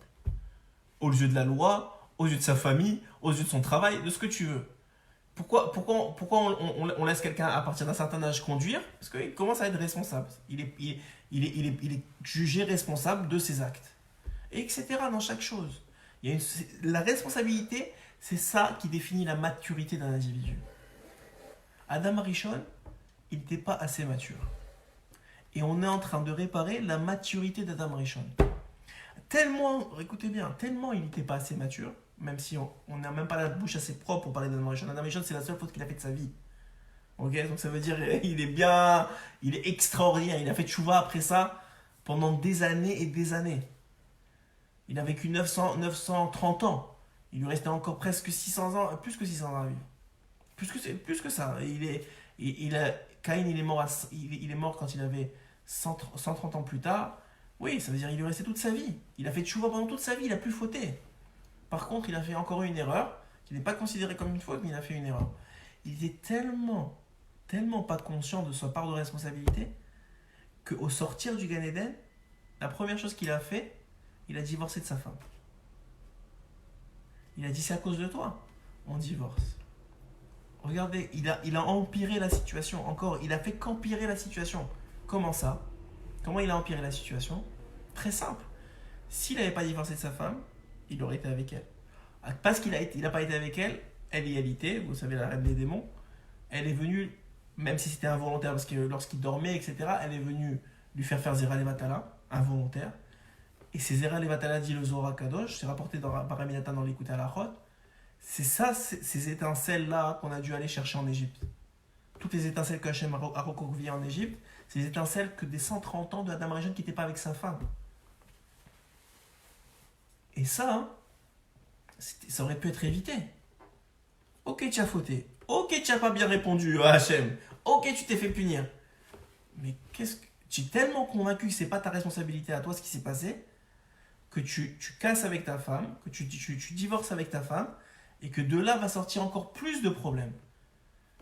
Aux yeux de la loi, aux yeux de sa famille, aux yeux de son travail, de ce que tu veux. Pourquoi on laisse quelqu'un à partir d'un certain âge conduire? Parce qu'il commence à être responsable. Il est jugé responsable de ses actes. Et etc. dans chaque chose. La responsabilité, C'est ça qui définit la maturité d'un individu. Adam Arishon, il n'était pas assez mature. Et on est en train de réparer la maturité d'Adam Arishon. Tellement, écoutez bien, tellement il n'était pas assez mature, même si on n'a même pas la bouche assez propre pour parler d'Adam Arishon. Adam Arishon, c'est la seule faute qu'il a fait de sa vie. Ok, donc ça veut dire il est bien, il est extraordinaire. Il a fait tchouva après ça pendant des années et des années. Il a vécu 930 ans. Il lui restait encore presque 600 ans, plus que 600 ans à vivre. Plus que ça. Caïn, il est mort quand il avait 130 ans plus tard. Oui, ça veut dire qu'il lui restait toute sa vie. Il a fait tchouva pendant toute sa vie, il n'a plus fauté. Par contre, il a fait encore une erreur, qui n'est pas considérée comme une faute, mais il a fait une erreur. Il était tellement pas conscient de sa part de responsabilité, qu'au sortir du Gan Eden, la première chose qu'il a fait, il a divorcé de sa femme. Il a dit, c'est à cause de toi, on divorce. Regardez, il a empiré la situation. Encore, il a fait qu'empirer la situation. Comment ça? Comment il a empiré la situation? Très simple. S'il n'avait pas divorcé de sa femme, il aurait été avec elle. Parce qu'il n'a pas été avec elle, égalité, vous savez, la reine des démons, elle est venue, même si c'était involontaire, parce que lorsqu'il dormait, etc., elle est venue lui faire Zera Levatala, involontaire. Et ces Zera Levatala, dit le Zohar Kadosh, c'est rapporté par Rabbi Nathan dans l'Écoute à la Chot. C'est ça, ces étincelles-là qu'on a dû aller chercher en Égypte. Toutes les étincelles que Hachem a recroquevillées en Égypte, c'est les étincelles que des 130 ans de Adam Arishon qui n'était pas avec sa femme. Et ça, ça aurait pu être évité. Ok, tu as fauté. Ok, tu n'as pas bien répondu à Hachem. Ok, tu t'es fait punir. Mais tu es tellement convaincu que ce n'est pas ta responsabilité à toi ce qui s'est passé, que tu casses avec ta femme, que tu divorces avec ta femme, et que de là va sortir encore plus de problèmes.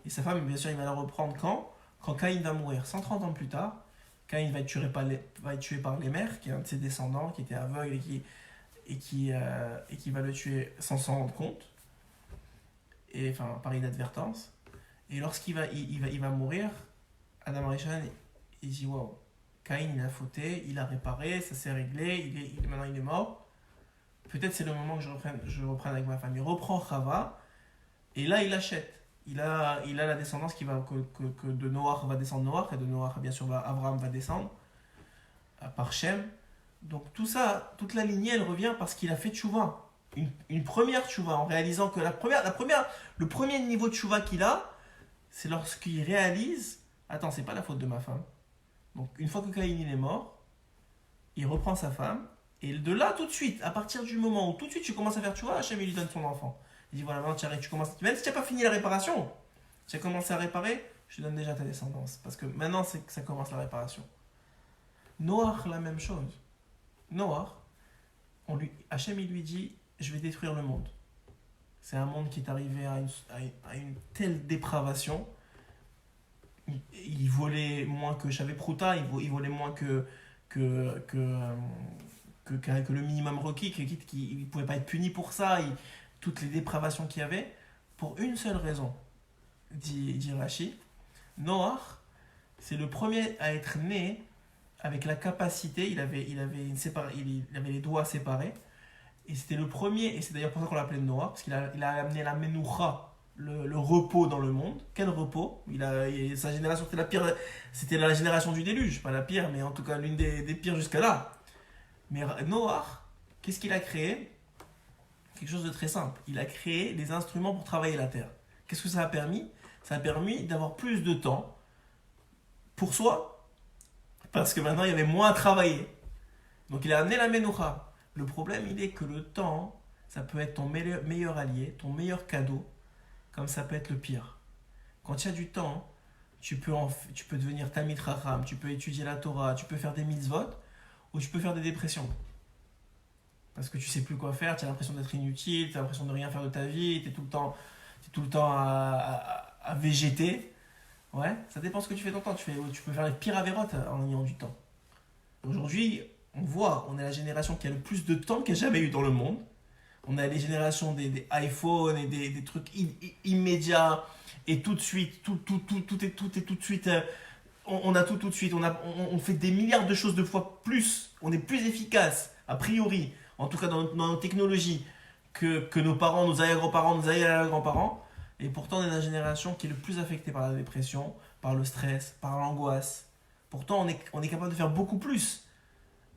Et sa femme, bien sûr, il va la reprendre quand Caïn va mourir. 130 ans plus tard, Caïn va être tué par les mères, qui est un de ses descendants, qui était aveugle et qui va le tuer sans s'en rendre compte, et, enfin, par inadvertance. Et lorsqu'il va mourir, Adam Arishon, il dit, wow, Caïn, il a fauté, il a réparé, ça s'est réglé, maintenant il est mort. Peut-être c'est le moment que je reprenne avec ma famille. Il reprend Chava, et là il achète. Il a la descendance que de Noach va descendre Noach, et de Noach, bien sûr, Abraham va descendre, par Shem. Donc tout ça, toute la lignée, elle revient parce qu'il a fait tchouva. Une première tchouva, en réalisant que le premier niveau de tchouva qu'il a, c'est lorsqu'il réalise, attends, c'est pas la faute de ma femme. Donc une fois que Caïn il est mort, il reprend sa femme, et de là tout de suite, à partir du moment où tout de suite tu commences à faire tchouva, Hachem il lui donne son enfant. Il dit voilà, maintenant tu commences, même si tu n'as pas fini la réparation, tu as commencé à réparer, je te donne déjà ta descendance. Parce que maintenant c'est que ça commence la réparation. Noach, la même chose. Noach, Hachem il lui dit je vais détruire le monde. C'est un monde qui est arrivé à une telle dépravation. Il volait moins que Shavé Prouta, il volait moins que le minimum requis, qu'il ne pouvait pas être puni pour ça, toutes les dépravations qu'il y avait, pour une seule raison, dit Rashi. Noach, c'est le premier à être né avec la capacité, il avait les doigts séparés, et c'était le premier, et c'est d'ailleurs pour ça qu'on l'appelait Noach, parce qu'il a amené la Menoucha, le repos dans le monde. Quel repos? Sa génération, c'était la génération du déluge, pas la pire, mais en tout cas l'une des pires jusqu'à là. Mais Noach, qu'est-ce qu'il a créé? Quelque chose de très simple. Il a créé des instruments pour travailler la terre. Qu'est-ce que ça a permis? Ça a permis d'avoir plus de temps pour soi, parce que maintenant il y avait moins à travailler. Donc il a amené la Menoucha. Le problème, il est que le temps, ça peut être ton meilleur allié, ton meilleur cadeau, comme ça peut être le pire. Quand tu as du temps, tu peux devenir Talmid Chacham, tu peux étudier la Torah, tu peux faire des mitzvot, ou tu peux faire des dépressions. Parce que tu sais plus quoi faire, tu as l'impression d'être inutile, tu as l'impression de rien faire de ta vie, tu es tout le temps à végéter. Ouais, ça dépend ce que tu fais ton temps. Tu peux faire les pires avérotes en ayant du temps. Aujourd'hui, on est la génération qui a le plus de temps qu'il n'y a jamais eu dans le monde. On a les générations des iPhones et des trucs immédiats et tout de suite, tout est tout de suite. On a tout de suite. On fait des milliards de choses 2 fois plus. On est plus efficace, a priori, en tout cas dans nos technologies, que nos parents, nos arrière-grands-parents, nos arrière-grands-parents. Et pourtant, on est la génération qui est le plus affectée par la dépression, par le stress, par l'angoisse. Pourtant, on est capable de faire beaucoup plus.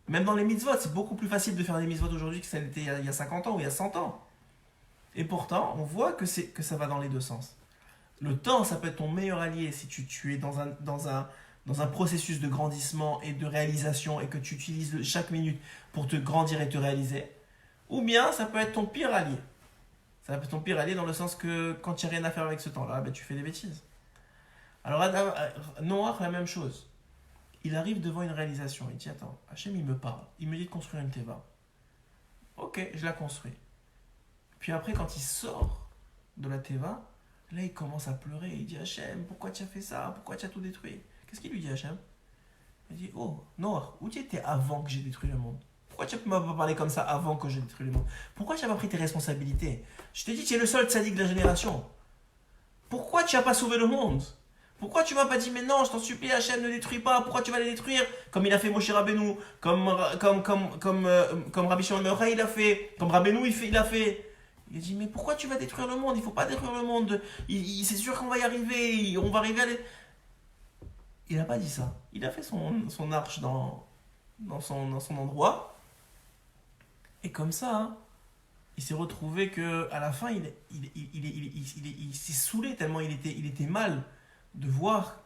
Même dans les mitzvot, c'est beaucoup plus facile de faire des mitzvot aujourd'hui que ça l'était il y a 50 ans ou il y a 100 ans. Et pourtant, on voit que ça va dans les deux sens. Le temps, ça peut être ton meilleur allié si tu es dans un processus de grandissement et de réalisation et que tu utilises chaque minute pour te grandir et te réaliser. Ou bien, ça peut être ton pire allié. Ça peut être ton pire allié dans le sens que quand tu n'as rien à faire avec ce temps-là, ben, tu fais des bêtises. Alors, Noach, la même chose. Il arrive devant une réalisation. Il dit, attends, Hachem, il me parle. Il me dit de construire une teva. Ok, je la construis. Puis après, quand il sort de la teva, là, il commence à pleurer. Il dit, Hachem, pourquoi tu as fait ça? Pourquoi tu as tout détruit? Qu'est-ce qu'il lui dit, Hachem? Il dit, oh, Noach, où tu étais avant que j'ai détruit le monde? Pourquoi tu ne m'as pas parlé comme ça avant que j'ai détruit le monde? Pourquoi tu n'as pas pris tes responsabilités? Je t'ai dit, tu es le seul tzaddik de la génération. Pourquoi tu n'as pas sauvé le monde? Pourquoi tu m'as pas dit, mais non, je t'en supplie, Hachem, ne détruis pas, pourquoi tu vas les détruire? Comme il a fait Moshe Rabbeinu, comme Rabbi Shimon ben Yochai, il a fait, comme Rabbeinu, il a fait. Il a dit, mais pourquoi tu vas détruire le monde? Il ne faut pas détruire le monde. C'est sûr qu'on va y arriver, on va arriver à les... Il n'a pas dit ça. Il a fait son arche dans son endroit. Et comme ça, hein, il s'est retrouvé qu'à la fin, il s'est saoulé tellement il était mal de voir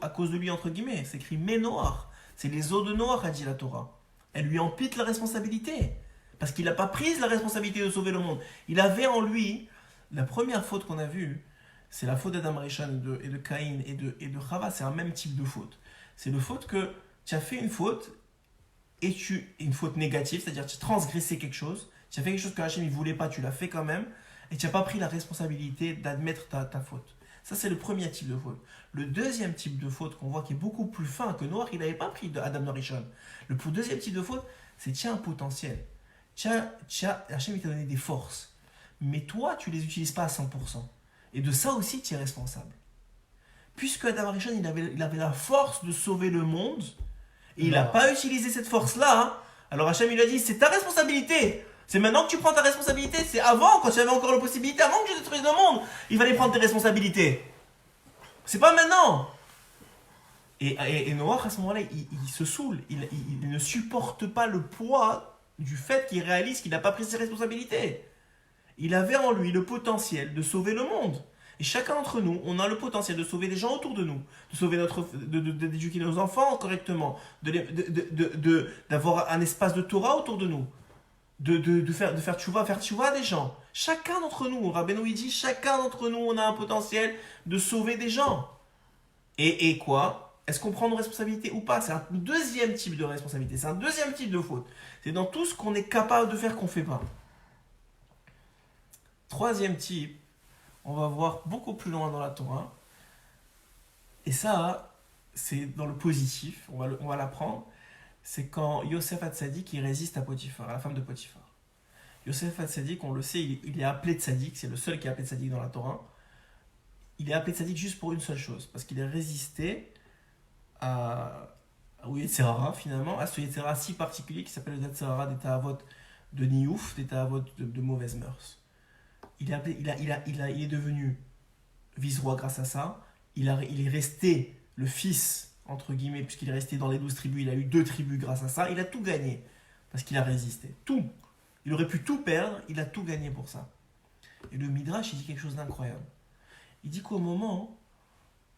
à cause de lui, entre guillemets. C'est écrit Ménoir. C'est les eaux de Noach, a dit la Torah. Elle lui empile la responsabilité. Parce qu'il n'a pas pris la responsabilité de sauver le monde. Il avait en lui, la première faute qu'on a vue, c'est la faute d'Adam Rishon et de Caïn et de Chava. C'est un même type de faute. C'est le faute que tu as fait une faute, une faute négative, c'est-à-dire tu as transgressé quelque chose, tu as fait quelque chose que Hachem ne voulait pas, tu l'as fait quand même, et tu n'as pas pris la responsabilité d'admettre ta faute. Ça, c'est le premier type de faute. Le deuxième type de faute qu'on voit qui est beaucoup plus fin que Noach, il n'avait pas pris d'Adam Rishon. Le deuxième type de faute, c'est tiens un potentiel. Hachem il t'a donné des forces, mais toi, tu ne les utilises pas à 100%. Et de ça aussi, tu es responsable. Puisque Adam Rishon, il avait la force de sauver le monde, et il n'a pas utilisé cette force-là, hein. Alors Hachem, il a dit, c'est ta responsabilité. C'est maintenant que tu prends ta responsabilité. C'est avant, quand tu avais encore la possibilité, avant que je détruise le monde, il fallait prendre tes responsabilités. C'est pas maintenant. Et Noach, à ce moment-là, il se saoule. Il ne supporte pas le poids du fait qu'il réalise qu'il n'a pas pris ses responsabilités. Il avait en lui le potentiel de sauver le monde. Et chacun d'entre nous, on a le potentiel de sauver les gens autour de nous, de sauver d'éduquer nos enfants correctement, d'avoir un espace de Torah autour de nous, de faire tchouva des gens. Chacun d'entre nous, Rabbeinu il dit, chacun d'entre nous, on a un potentiel de sauver des gens. Et quoi? Est-ce qu'on prend nos responsabilités ou pas? C'est un deuxième type de responsabilité, c'est un deuxième type de faute. C'est dans tout ce qu'on est capable de faire qu'on ne fait pas. Troisième type, on va voir beaucoup plus loin dans la Torah. Et ça, c'est dans le positif, on va l'apprendre. C'est quand Yosef Hatzadik il résiste à Potiphar, à la femme de Potiphar. Yosef Hatzadik, on le sait, il est appelé Tzadik, c'est le seul qui est appelé Tzadik dans la Torah. Il est appelé Tzadik juste pour une seule chose, parce qu'il a résisté au Yetzer Hara, finalement, à ce Yetzer Hara si particulier qui s'appelle le Yetzer Hara des Ta'avot de Niouf, des Ta'avot de mauvaises mœurs. Il est devenu vice-roi grâce à ça. Il est resté le fils, entre guillemets, puisqu'il est resté dans les 12 tribus. Il a eu 2 tribus grâce à ça. Il a tout gagné parce qu'il a résisté. Tout. Il aurait pu tout perdre. Il a tout gagné pour ça. Et le Midrash, il dit quelque chose d'incroyable. Il dit qu'au moment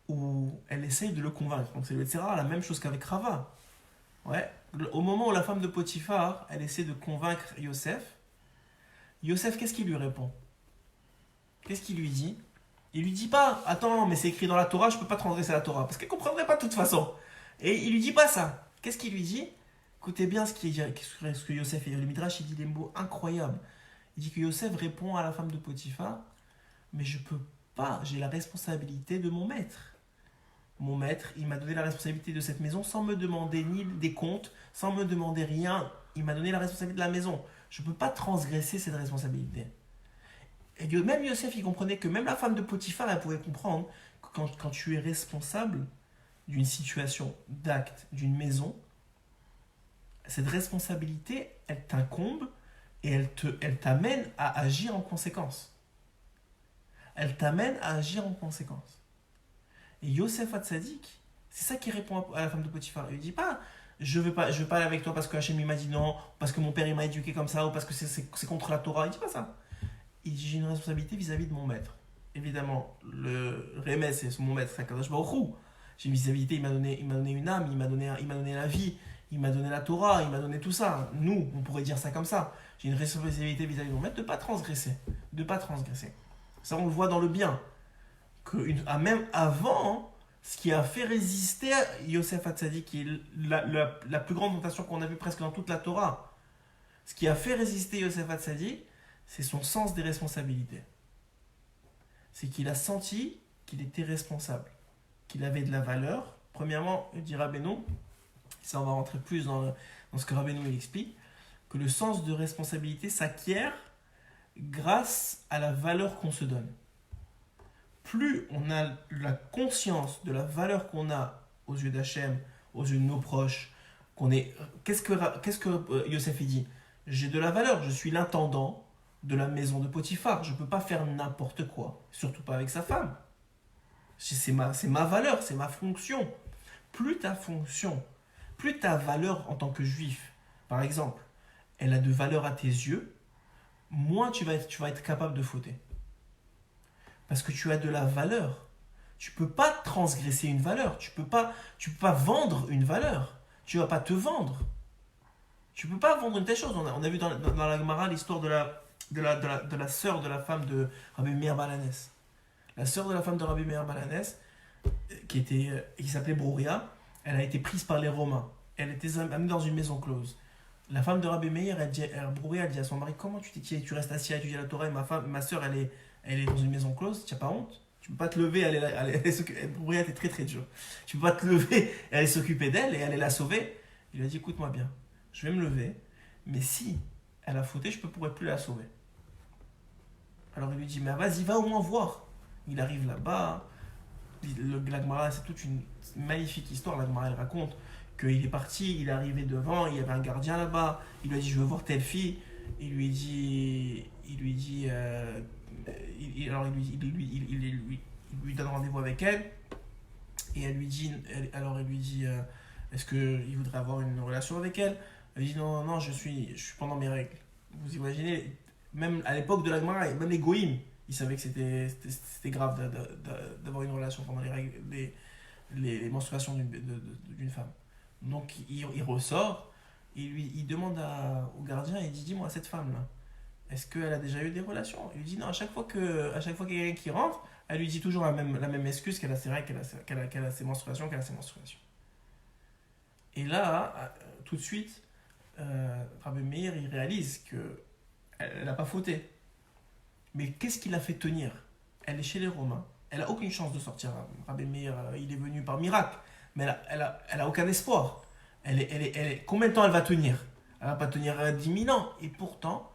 où elle essaye de le convaincre, donc c'est le Yetzirah, la même chose qu'avec Rava. Ouais. Au moment où la femme de Potiphar, elle essaie de convaincre Yosef, qu'est-ce qu'il lui répond? Qu'est-ce qu'il lui dit? Il lui dit pas, attends, mais c'est écrit dans la Torah, je peux pas transgresser la Torah, parce qu'elle comprendrait pas de toute façon. Et il lui dit pas ça. Qu'est-ce qu'il lui dit? Écoutez bien ce que Yosef et le Midrash, il dit des mots incroyables. Il dit que Yosef répond à la femme de Potiphar, mais je peux pas, j'ai la responsabilité de mon maître. Mon maître, il m'a donné la responsabilité de cette maison sans me demander ni des comptes, sans me demander rien. Il m'a donné la responsabilité de la maison. Je peux pas transgresser cette responsabilité. Et même Yosef, il comprenait que même la femme de Potiphar, elle pouvait comprendre que quand tu es responsable d'une situation, d'acte, d'une maison, cette responsabilité, elle t'incombe, et elle t'amène à agir en conséquence. Elle t'amène à agir en conséquence. Et Yosef Hatzadik, c'est ça qui répond à la femme de Potiphar. Il ne dit pas, je veux pas aller avec toi parce que Hachem il m'a dit non, parce que mon père il m'a éduqué comme ça, ou parce que c'est contre la Torah. Il ne dit pas ça. Il dit, j'ai une responsabilité vis-à-vis de mon maître. Évidemment, le Rémès, c'est mon maître, c'est Akadosh Baruch Hu. J'ai une responsabilité, il m'a donné une âme, il m'a donné la vie, il m'a donné la Torah, il m'a donné tout ça. Nous, on pourrait dire ça comme ça. J'ai une responsabilité vis-à-vis de mon maître de ne pas transgresser. De pas transgresser. Ça, on le voit dans le bien. Même avant, ce qui a fait résister Yosef Hatzadik, qui est la plus grande tentation qu'on a vue presque dans toute la Torah, ce qui a fait résister Yosef Hatzadik, c'est son sens des responsabilités. C'est qu'il a senti qu'il était responsable, qu'il avait de la valeur. Premièrement, il dit Rabbeinu, ça on va rentrer plus dans ce que Rabbeinu il explique, que le sens de responsabilité s'acquiert grâce à la valeur qu'on se donne. Plus on a la conscience de la valeur qu'on a aux yeux d'Hachem, aux yeux de nos proches, qu'est-ce que Yosef dit? J'ai de la valeur, je suis l'intendant de la maison de Potiphar, je ne peux pas faire n'importe quoi, surtout pas avec sa femme. C'est ma valeur, c'est ma fonction. Plus ta fonction, plus ta valeur en tant que juif, par exemple, elle a de valeur à tes yeux, moins tu vas être capable de fauter. Parce que tu as de la valeur. Tu ne peux pas transgresser une valeur. Tu peux pas vendre une valeur. Tu ne vas pas te vendre. Tu ne peux pas vendre une telle chose. On a vu dans la Gemara l'histoire de la sœur de la femme de Rabbi Meir Balanès. La sœur de la femme de Rabbi Meir Balanès, qui s'appelait Brouria, elle a été prise par les Romains. Elle était amenée dans une maison close. La femme de Rabbi Meir, Brouria, elle dit à son mari, comment tu restes assis à étudier la Torah et ma sœur, elle est dans une maison close, tu n'as pas honte? Tu ne peux pas te lever, Brouria était très très dur. Tu ne peux pas te lever et aller s'occuper d'elle et aller la sauver. Il lui a dit, écoute-moi bien, je vais me lever, mais si elle a fauté, je ne pourrai plus la sauver. Alors il lui dit, mais vas-y, va au moins voir. Il arrive là-bas, la Gemara, c'est toute une magnifique histoire, la Gemara, elle raconte qu'il est parti, il est arrivé devant, il y avait un gardien là-bas, il lui a dit, je veux voir telle fille. Il lui dit, il lui donne rendez-vous avec elle, et elle lui dit, est-ce qu'il voudrait avoir une relation avec elle? Elle dit, non, je suis pendant mes règles. Vous imaginez, même à l'époque de la Gemara, même les Goïms, ils savaient que c'était grave d'avoir une relation pendant les règles, les menstruations d'une femme. Donc il ressort, il demande au gardien, il dit, dis-moi, cette femme-là, est-ce qu'elle a déjà eu des relations? Il lui dit non, à chaque fois qu'il y a quelqu'un qui rentre, elle lui dit toujours la même excuse, qu'elle a ses règles, qu'elle a ses menstruations, Et là, tout de suite, Rabbi Meir, il réalise qu'elle n'a pas fauté. Mais qu'est-ce qui l'a fait tenir? Elle est chez les Romains, elle n'a aucune chance de sortir. Rabbi Meir, il est venu par miracle, mais elle a aucun espoir. Combien de temps elle va tenir? Elle ne va pas tenir 10 000 ans. Et pourtant,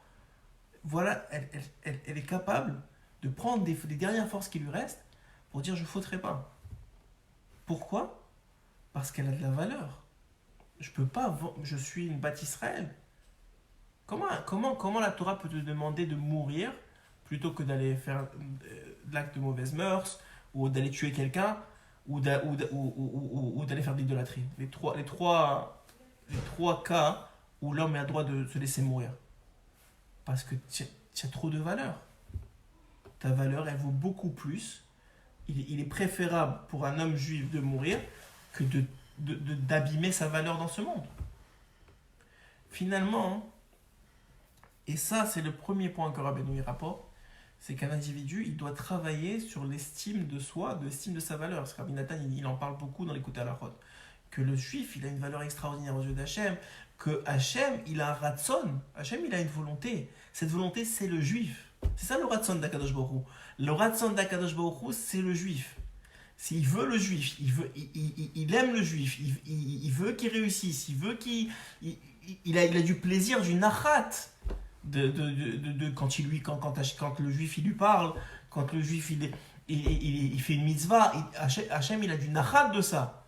voilà, elle est capable de prendre les dernières forces qui lui restent pour dire je ne fauterai pas. Pourquoi? Parce qu'elle a de la valeur. Je suis une bâtisse Israël. Comment la Torah peut te demander de mourir plutôt que d'aller faire de l'acte de mauvaise mœurs, ou d'aller tuer quelqu'un, ou d'aller faire de l'idolâtrie? Les trois cas où l'homme a le droit de se laisser mourir. Parce que tu as trop de valeur. Ta valeur, elle vaut beaucoup plus. Il est préférable pour un homme juif de mourir que d'abîmer sa valeur dans ce monde. Finalement, et ça c'est le premier point que Rabbeinu rapporte, c'est qu'un individu, il doit travailler sur l'estime de soi, de l'estime de sa valeur. Parce que Rabbi Nathan, il en parle beaucoup dans l'écoute à la Chod. Que le juif, il a une valeur extraordinaire aux yeux d'Hachem, que Hachem, il a un ratson, Hachem, il a une volonté. Cette volonté, c'est le juif. C'est ça le ratson d'Akadosh Baruch Hu. Le ratson d'Akadosh Baruch Hu, c'est le juif. S'il veut le juif, il aime le juif, il veut qu'il réussisse, il veut il a du plaisir, du nachat, quand le juif il lui parle, quand le juif il fait une mitzvah, Hachem, il a du nachat de ça.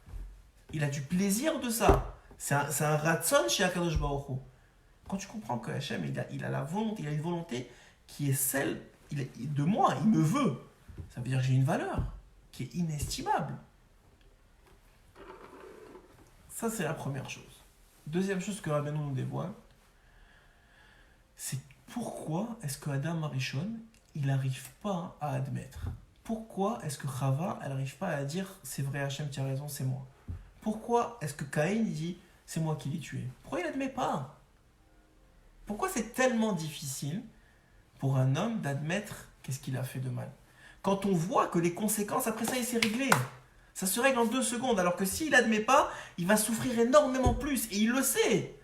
Il a du plaisir de ça. C'est un ratson chez Akadosh Baruch Hu. Quand tu comprends que Hachem, il a la volonté, il a une volonté qui est celle de moi, il me veut. Ça veut dire que j'ai une valeur qui est inestimable. Ça, c'est la première chose. Deuxième chose que Rabbeinu nous dévoile, c'est pourquoi est-ce que Adam Arishon, il n'arrive pas à admettre. Pourquoi est-ce que Chava, elle n'arrive pas à dire c'est vrai Hachem, tu as raison, c'est moi. Pourquoi est-ce que Caïn dit c'est moi qui l'ai tué. Pourquoi il n'admet pas? Pourquoi c'est tellement difficile pour un homme d'admettre qu'est-ce qu'il a fait de mal? Quand on voit que les conséquences, après ça, il s'est réglé. Ça se règle en 2 secondes, alors que s'il n'admet pas, il va souffrir énormément plus, et il le sait.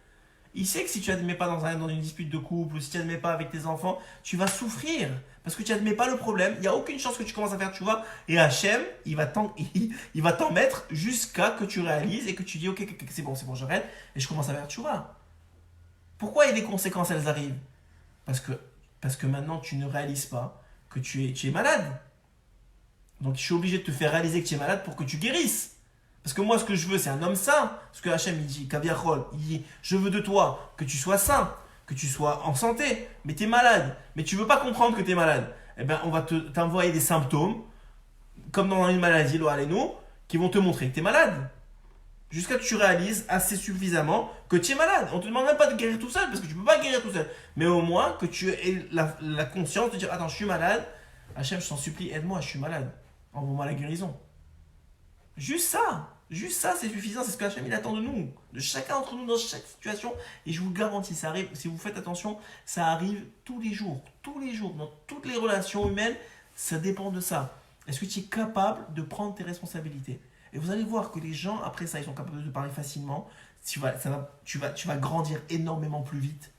Il sait que si tu n'admets pas dans une dispute de couple, ou si tu n'admets pas avec tes enfants, tu vas souffrir, parce que tu n'admets pas le problème, il n'y a aucune chance que tu commences à faire tchouva, et Hachem, il va t'en mettre jusqu'à que tu réalises, et que tu dis, ok, c'est bon, j'arrête, et je commence à faire tchouva. Pourquoi les conséquences, elles arrivent? Parce que maintenant, tu ne réalises pas que tu es malade. Donc je suis obligé de te faire réaliser que tu es malade pour que tu guérisses. Parce que moi, ce que je veux, c'est un homme sain. Ce que Hachem, il dit, Kaviachol, il dit, je veux de toi que tu sois sain, que tu sois en santé, mais tu es malade. Mais tu veux pas comprendre que tu es malade. Eh bien, on va t'envoyer des symptômes, comme dans une maladie, nous, qui vont te montrer que tu es malade. Jusqu'à ce que tu réalises assez suffisamment que tu es malade. On ne te demande même pas de guérir tout seul, parce que tu ne peux pas guérir tout seul. Mais au moins que tu aies la conscience de dire, attends, je suis malade. Hachem, je t'en supplie, aide-moi, je suis malade. Envoie-moi la guérison. Juste ça, c'est suffisant. C'est ce que Hachem, il attend de nous. De chacun d'entre nous dans chaque situation. Et je vous garantis, ça arrive, si vous faites attention, ça arrive tous les jours. Dans toutes les relations humaines, ça dépend de ça. Est-ce que tu es capable de prendre tes responsabilités? Et vous allez voir que les gens, après ça, ils sont capables de te parler facilement. Tu vas grandir énormément plus vite.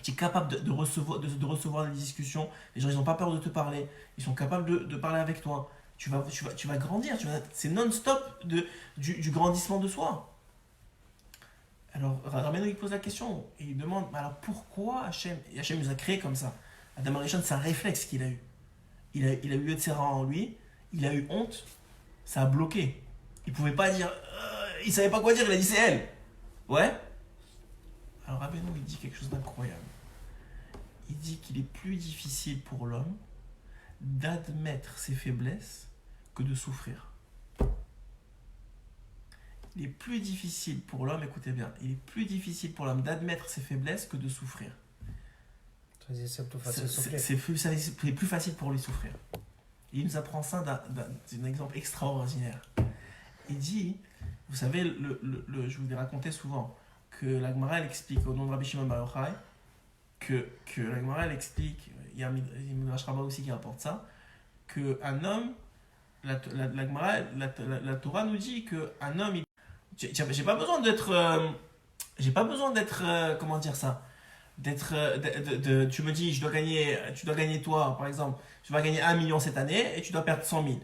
Tu es capable de recevoir des discussions. Les gens, ils n'ont pas peur de te parler. Ils sont capables de parler avec toi. Tu vas grandir. C'est non-stop du grandissement de soi. Alors, Rabbeinu, il pose la question. Et il demande, alors pourquoi Hachem nous a créé comme ça? Adam Arishon, c'est un réflexe qu'il a eu. Il a eu Yetzera en lui. Il a eu honte. Ça a bloqué. Il pouvait pas dire... il savait pas quoi dire, il a dit c'est elle. Ouais. Alors Rabbeinu, il dit quelque chose d'incroyable. Il dit qu'il est plus difficile pour l'homme d'admettre ses faiblesses que de souffrir. Il est plus difficile pour l'homme, écoutez bien, il est plus difficile pour l'homme d'admettre ses faiblesses que de souffrir. C'est plus facile de souffrir. C'est plus facile pour lui souffrir. Et il nous apprend ça d'un exemple extraordinaire. Il dit, vous savez, je vous l'ai raconté souvent, que la Gemara, elle explique au nom de Rabbi Shimon Bar Yochai, que la Gemara, elle explique, il y a Midrash Rabbah aussi qui rapporte ça, qu'un homme, la Gemara, la Torah nous dit qu'un homme, j'ai pas besoin d'être, comment dire ça, tu me dis, tu dois gagner toi, par exemple, tu vas gagner 1 million cette année et tu dois perdre 100 000.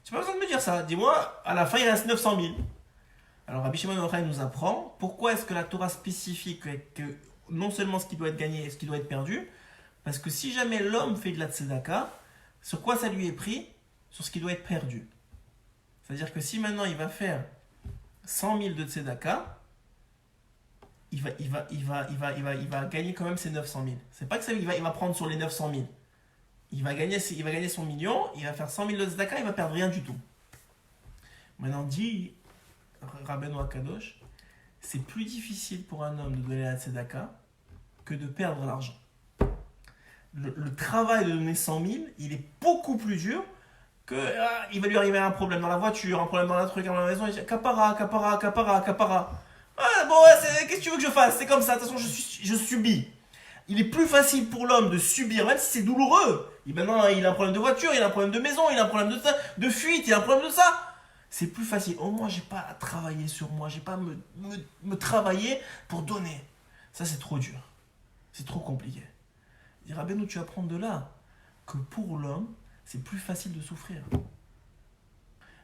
Tu n'as pas besoin de me dire ça. Dis-moi, à la fin, il reste 900 000. Alors, Rabbi Shimon Yochai nous apprend pourquoi est-ce que la Torah spécifie que non seulement ce qui doit être gagné et ce qui doit être perdu, parce que si jamais l'homme fait de la tzedaka, sur quoi ça lui est pris? Sur ce qui doit être perdu. C'est-à-dire que si maintenant il va faire 100 000 de tzedaka, il va gagner quand même ses 900 000. C'est pas que ça, il va prendre sur les 900 000. Il va gagner son million, il va faire 100 000 de tzedaka, il va perdre rien du tout. Maintenant, dit Rabbeinu Akadosh, c'est plus difficile pour un homme de donner la tzedaka que de perdre l'argent. Le travail de donner 100 000, il est beaucoup plus dur que il va lui arriver un problème dans la voiture, un problème dans la truc, dans la maison, il dit capara. Ah, bon, qu'est-ce que tu veux que je fasse? C'est comme ça, de toute façon, je subis. Il est plus facile pour l'homme de subir, même si c'est douloureux. Maintenant, il a un problème de voiture, il a un problème de maison, il a un problème de fuite, il a un problème de ça. C'est plus facile. Au moins, j'ai pas à travailler sur moi, j'ai pas à me travailler pour donner. Ça, c'est trop dur. C'est trop compliqué. Il dit, Rabbeinu, tu apprends de là que pour l'homme, c'est plus facile de souffrir.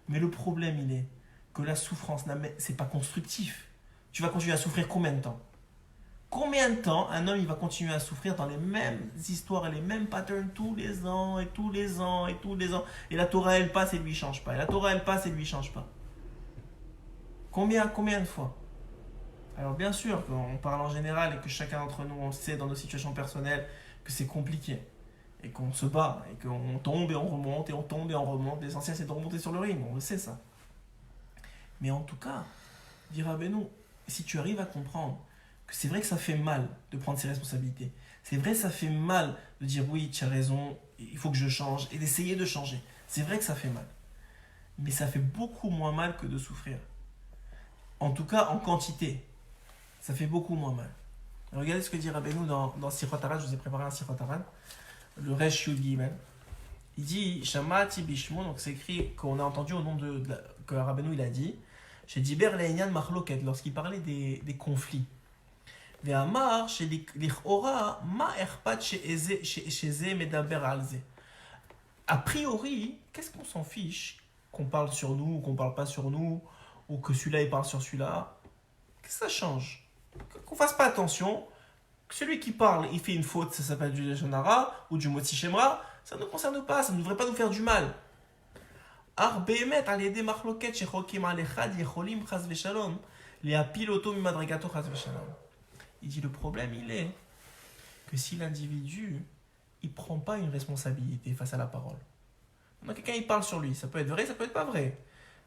Mais le problème, il est que la souffrance, c'est pas constructif. Tu vas continuer à souffrir combien de temps? Combien de temps un homme il va continuer à souffrir dans les mêmes histoires et les mêmes patterns tous les ans et tous les ans et tous les ans? Et la Torah elle passe et lui change pas. Et la Torah elle passe et lui change pas. Combien de fois? Alors bien sûr, quand on parle en général et que chacun d'entre nous, on sait dans nos situations personnelles que c'est compliqué et qu'on se bat et qu'on tombe et on remonte et on tombe et on remonte. L'essentiel c'est de remonter sur le ring, on le sait ça. Mais en tout cas, dire Rabbeinu, si tu arrives à comprendre que c'est vrai que ça fait mal de prendre ses responsabilités, c'est vrai que ça fait mal de dire oui, tu as raison, il faut que je change et d'essayer de changer. C'est vrai que ça fait mal. Mais ça fait beaucoup moins mal que de souffrir. En tout cas, en quantité. Ça fait beaucoup moins mal. Regardez ce que dit Rabbeinu dans Sirot Haran. Je vous ai préparé un Sirot Haran. Le Resh Yud Gimel. Il dit Shamati Bishmo. Donc c'est écrit qu'on a entendu au nom que Rabbeinu il a dit. Chez Diber Leïnyan Machloket. Lorsqu'il parlait des conflits. Ve'amar chez l'Ichora Ma Erpat chez Ze Medaber Alze. A priori, qu'est-ce qu'on s'en fiche qu'on parle sur nous ou qu'on parle pas sur nous, ou que celui-là il parle sur celui-là? Qu'est-ce que ça change? Qu'on fasse pas attention, que celui qui parle il fait une faute, ça s'appelle du Leshonara ou du Motzi Shemra, ça ne nous concerne pas, ça ne devrait pas nous faire du mal. Ar behemet al yedei machloket shechokim al echad yecholim chas v'shalom le'apil oto mimadregato chas v'shalom. Il dit le problème il est que si l'individu il prend pas une responsabilité face à la parole. Donc quelqu'un il parle sur lui, ça peut être vrai, ça peut être pas vrai.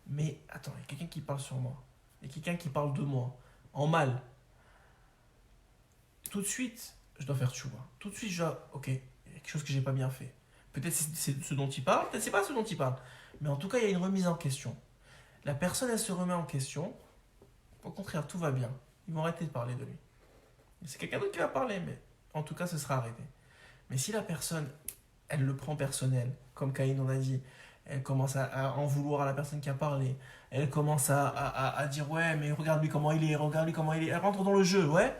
Mais attends, il y a quelqu'un qui parle sur moi. Il y a quelqu'un qui parle de moi, en mal. Tout de suite, je dois faire tchouva. Tout de suite, il y a quelque chose que j'ai pas bien fait. Peut-être c'est ce dont il parle, peut-être c'est pas ce dont il parle. Mais en tout cas, il y a une remise en question. La personne, elle se remet en question. Au contraire, tout va bien. Ils vont arrêter de parler de lui. C'est quelqu'un d'autre qui va parler, mais en tout cas, ce sera arrêté. Mais si la personne, elle le prend personnel, comme Caïn on a dit, elle commence à en vouloir à la personne qui a parlé, elle commence à dire ouais mais regarde lui comment il est, regarde lui comment il est, elle rentre dans le jeu, ouais.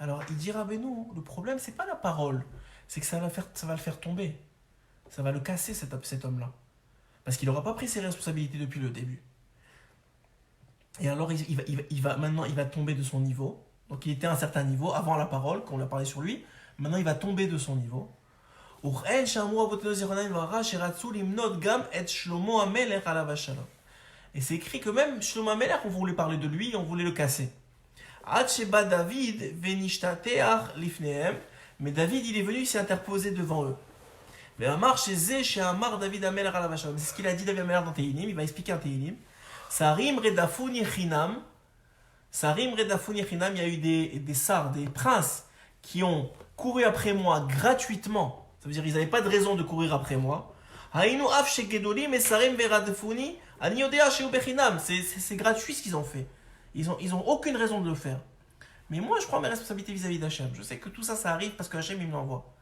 Alors il dira ben non, le problème c'est pas la parole, c'est que ça va le faire tomber, ça va le casser cet homme-là, parce qu'il n'aura pas pris ses responsabilités depuis le début. Et alors maintenant il va tomber de son niveau, donc il était à un certain niveau avant la parole, quand on a parlé sur lui, maintenant il va tomber de son niveau. Et c'est écrit que même Shlomo HaMelech, on voulait parler de lui, on voulait le casser. Mais David, il est venu, il s'est interposé devant eux. C'est ce qu'il a dit David HaMelech dans Tehillim, il va expliquer un Tehillim. Sarim redafuni chinam, il y a eu des sars, des princes qui ont couru après moi gratuitement. Ça veut dire qu'ils n'avaient pas de raison de courir après moi. C'est gratuit ce qu'ils ont fait. Ils ont aucune raison de le faire. Mais moi, je prends mes responsabilités vis-à-vis d'Hachem. Je sais que tout ça arrive parce que Hachem, il me l'envoie.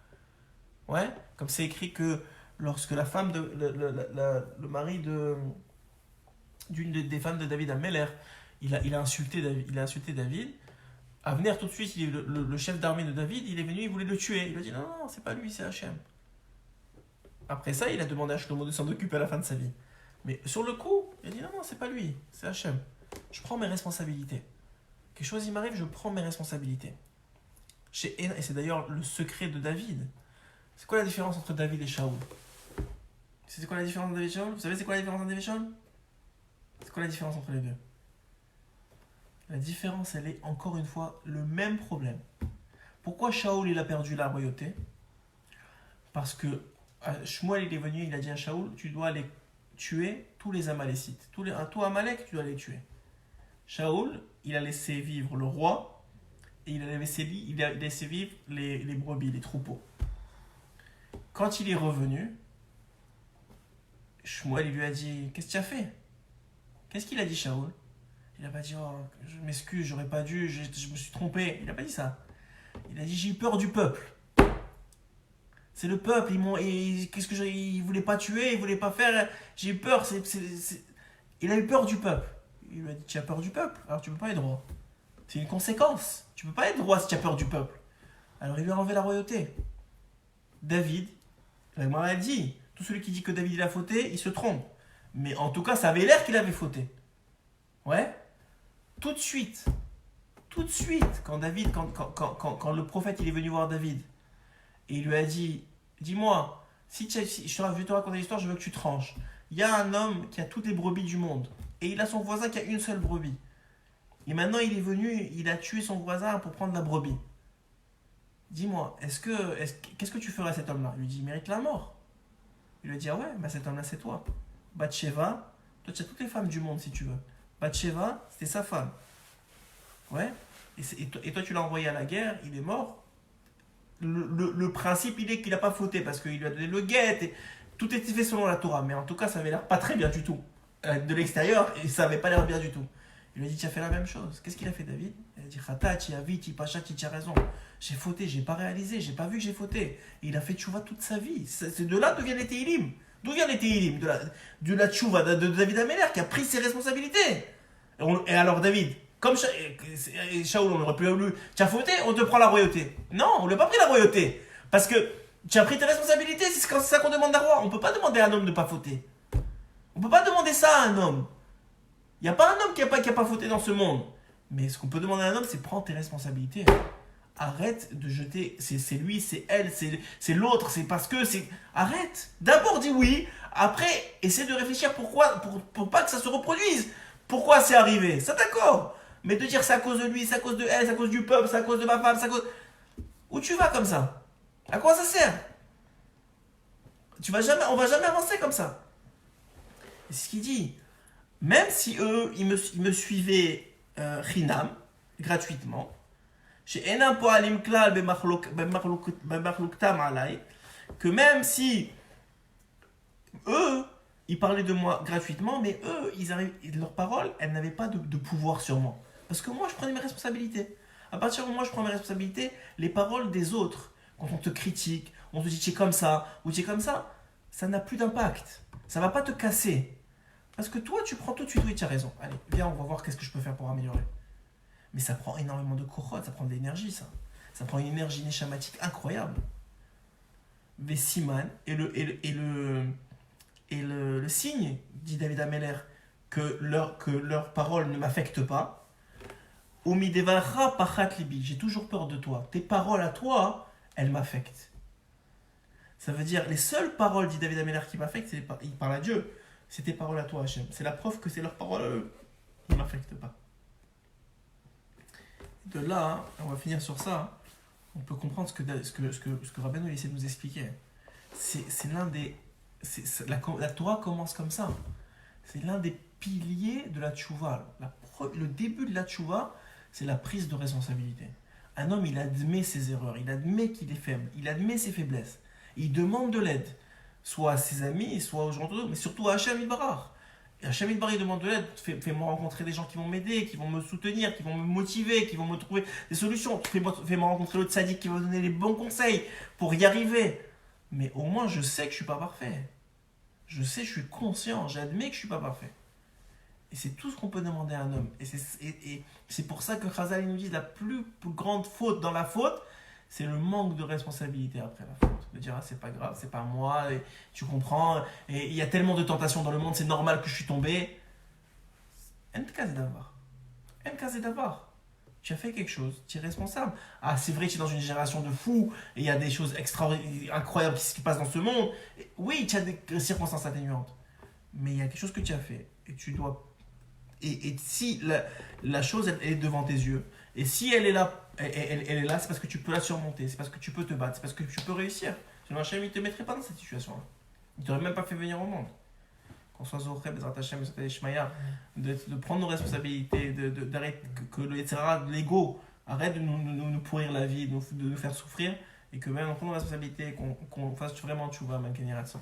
Ouais, comme c'est écrit que lorsque la femme, le mari d'une des femmes de David HaMelech, il a insulté David. Avner, tout de suite, le chef d'armée de David, il est venu, il voulait le tuer. Il a dit non, c'est pas lui, c'est Hachem. Après ça, il a demandé à Shlomo de s'en occuper à la fin de sa vie. Mais sur le coup, il a dit non, c'est pas lui, c'est Hachem. Je prends mes responsabilités. Quelque chose, il m'arrive, je prends mes responsabilités. Et c'est d'ailleurs le secret de David. C'est quoi la différence entre David et Shaoul? C'est quoi la différence entre David et Shaoul? Vous savez c'est quoi la différence entre David et Shaoul? C'est quoi la différence entre les deux? La différence, elle est encore une fois le même problème. Pourquoi Shaoul il a perdu la royauté? Parce que Shmuel il est venu, il a dit à Shaoul, tu dois aller tuer tous les Amalécites. Tout Amalek, tu dois les tuer. Shaoul, il a laissé vivre le roi et il a laissé vivre les brebis, les troupeaux. Quand il est revenu, Shmuel il lui a dit, qu'est-ce que tu as fait? Qu'est-ce qu'il a dit Shaoul? Il n'a pas dit, oh, je m'excuse, j'aurais pas dû, je me suis trompé. Il n'a pas dit ça. Il a dit, j'ai eu peur du peuple. C'est le peuple, qu'est-ce que ils voulaient pas tuer, ils voulaient pas faire, j'ai eu peur, il a eu peur du peuple. Il lui a dit, tu as peur du peuple, alors tu peux pas être roi. C'est une conséquence. Tu peux pas être roi si tu as peur du peuple. Alors il lui a enlevé la royauté. David, la Gemara a dit, tout celui qui dit que David il a fauté, il se trompe. Mais en tout cas, ça avait l'air qu'il avait fauté. Ouais. Tout de suite, quand le prophète il est venu voir David, et il lui a dit, dis-moi, je vais te raconter l'histoire, je veux que tu tranches. Il y a un homme qui a toutes les brebis du monde, et il a son voisin qui a une seule brebis. Et maintenant, il est venu, il a tué son voisin pour prendre la brebis. Dis-moi, qu'est-ce que tu ferais à cet homme-là? Il lui dit, il mérite la mort. Il lui dit, ah ouais, bah cet homme-là, c'est toi. Bathsheba, toi, tu as toutes les femmes du monde, si tu veux. Bathsheba, c'était sa femme. Ouais. Et toi, tu l'as envoyé à la guerre, il est mort. Le principe, il est qu'il n'a pas fauté, parce qu'il lui a donné le guet. Et tout était fait selon la Torah. Mais en tout cas, ça avait l'air pas très bien du tout. De l'extérieur, et ça avait pas l'air bien du tout. Il lui a dit, tu as fait la même chose. Qu'est-ce qu'il a fait, David? Il a dit, Khata, tu as vite, tu as raison. J'ai fauté, j'ai pas réalisé, j'ai pas vu que j'ai fauté. Et il a fait tchouva toute sa vie. C'est de là d'où viennent les Tehillim. D'où viennent les Tehillim? De la tchouva de David Améler qui a pris ses responsabilités. Et alors, David, comme Shaoul, on aurait pu lui, tu as fauté, on te prend la royauté. Non, on lui a pas pris la royauté. Parce que tu as pris tes responsabilités, c'est ça qu'on demande d'un roi. On peut pas demander à un homme de pas fauter. On peut pas demander ça à un homme. Il n'y a pas un homme qui a pas fauté dans ce monde. Mais ce qu'on peut demander à un homme, c'est prendre tes responsabilités. Arrête de jeter, c'est lui, c'est elle, c'est l'autre, c'est parce que, c'est... Arrête. D'abord dis oui, après essaie de réfléchir pourquoi, pour pas que ça se reproduise. Pourquoi c'est arrivé, ça d'accord. Mais de dire c'est à cause de lui, c'est à cause de elle, c'est à cause du peuple, c'est à cause de ma femme, c'est à cause... Où tu vas comme ça? À quoi ça sert? On va jamais avancer comme ça. C'est ce qu'il dit. Même si eux, ils me suivaient Chinam, gratuitement, que même si eux, ils parlaient de moi gratuitement, mais eux, leurs paroles, elles n'avaient pas de pouvoir sur moi. Parce que moi, je prenais mes responsabilités. À partir du moment où je prends mes responsabilités, les paroles des autres, quand on te critique, on te dit tu es comme ça, ou tu es comme ça n'a plus d'impact. Ça ne va pas te casser. Parce que toi, tu prends tout de suite, oui, tu as raison. Allez, viens, on va voir qu'est-ce que je peux faire pour améliorer. Mais ça prend énormément de kohot, ça prend de l'énergie, ça. Ça prend une énergie neshamatique incroyable. Vesiman, le signe, dit David Améler, que leurs paroles ne m'affectent pas. Omidevacha pachat libi, j'ai toujours peur de toi. Tes paroles à toi, elles m'affectent. Ça veut dire, les seules paroles, dit David Améler, qui m'affectent, il parle à Dieu. C'est tes paroles à toi, Hachem. C'est la preuve que c'est leurs paroles à eux qui ne m'affectent pas. De là, on va finir sur ça. On peut comprendre ce que Rabbeinu essaie de nous expliquer. C'est l'un des... La Torah commence comme ça. C'est l'un des piliers de la tchouva. Le début de la tchouva, c'est la prise de responsabilité. Un homme, il admet ses erreurs, il admet qu'il est faible, il admet ses faiblesses. Il demande de l'aide. Soit à ses amis, soit aux gens d'autres, mais surtout à Hachem Yitbarach. Et Hachem Yitbarach demande de l'aide. Fais-moi rencontrer des gens qui vont m'aider, qui vont me soutenir, qui vont me motiver, qui vont me trouver des solutions. Fais-moi rencontrer l'autre sadique qui va me donner les bons conseils pour y arriver. Mais au moins, je sais que je ne suis pas parfait. Je sais, je suis conscient, j'admets que je ne suis pas parfait. Et c'est tout ce qu'on peut demander à un homme. Et c'est pour ça que Chazal nous dit la plus grande faute dans la faute, c'est le manque de responsabilité après la faute. De dire, ah, c'est pas grave, c'est pas moi, et tu comprends, et il y a tellement de tentations dans le monde, c'est normal que je suis tombé. En cas d'avoir. Tu as fait quelque chose, tu es responsable. Ah, c'est vrai que tu es dans une génération de fous, et il y a des choses incroyables qui se passent dans ce monde. Et oui, tu as des circonstances atténuantes. Mais il y a quelque chose que tu as fait, et tu dois... Et si la chose elle est devant tes yeux, et si elle est là, elle est là, c'est parce que tu peux la surmonter, c'est parce que tu peux te battre, c'est parce que tu peux réussir. Sinon Hachem, il ne te mettrait pas dans cette situation-là. Il ne t'aurait même pas fait venir au monde. Qu'on soit Zoré, Bezrat Hachem, Shmaya, de prendre nos responsabilités, d'arrêter que le Yetzirah, l'ego, arrête de nous pourrir la vie, de nous faire souffrir, et que même on prenne nos responsabilités, qu'on fasse vraiment tchouva, même qu'il n'y ait rien de ça.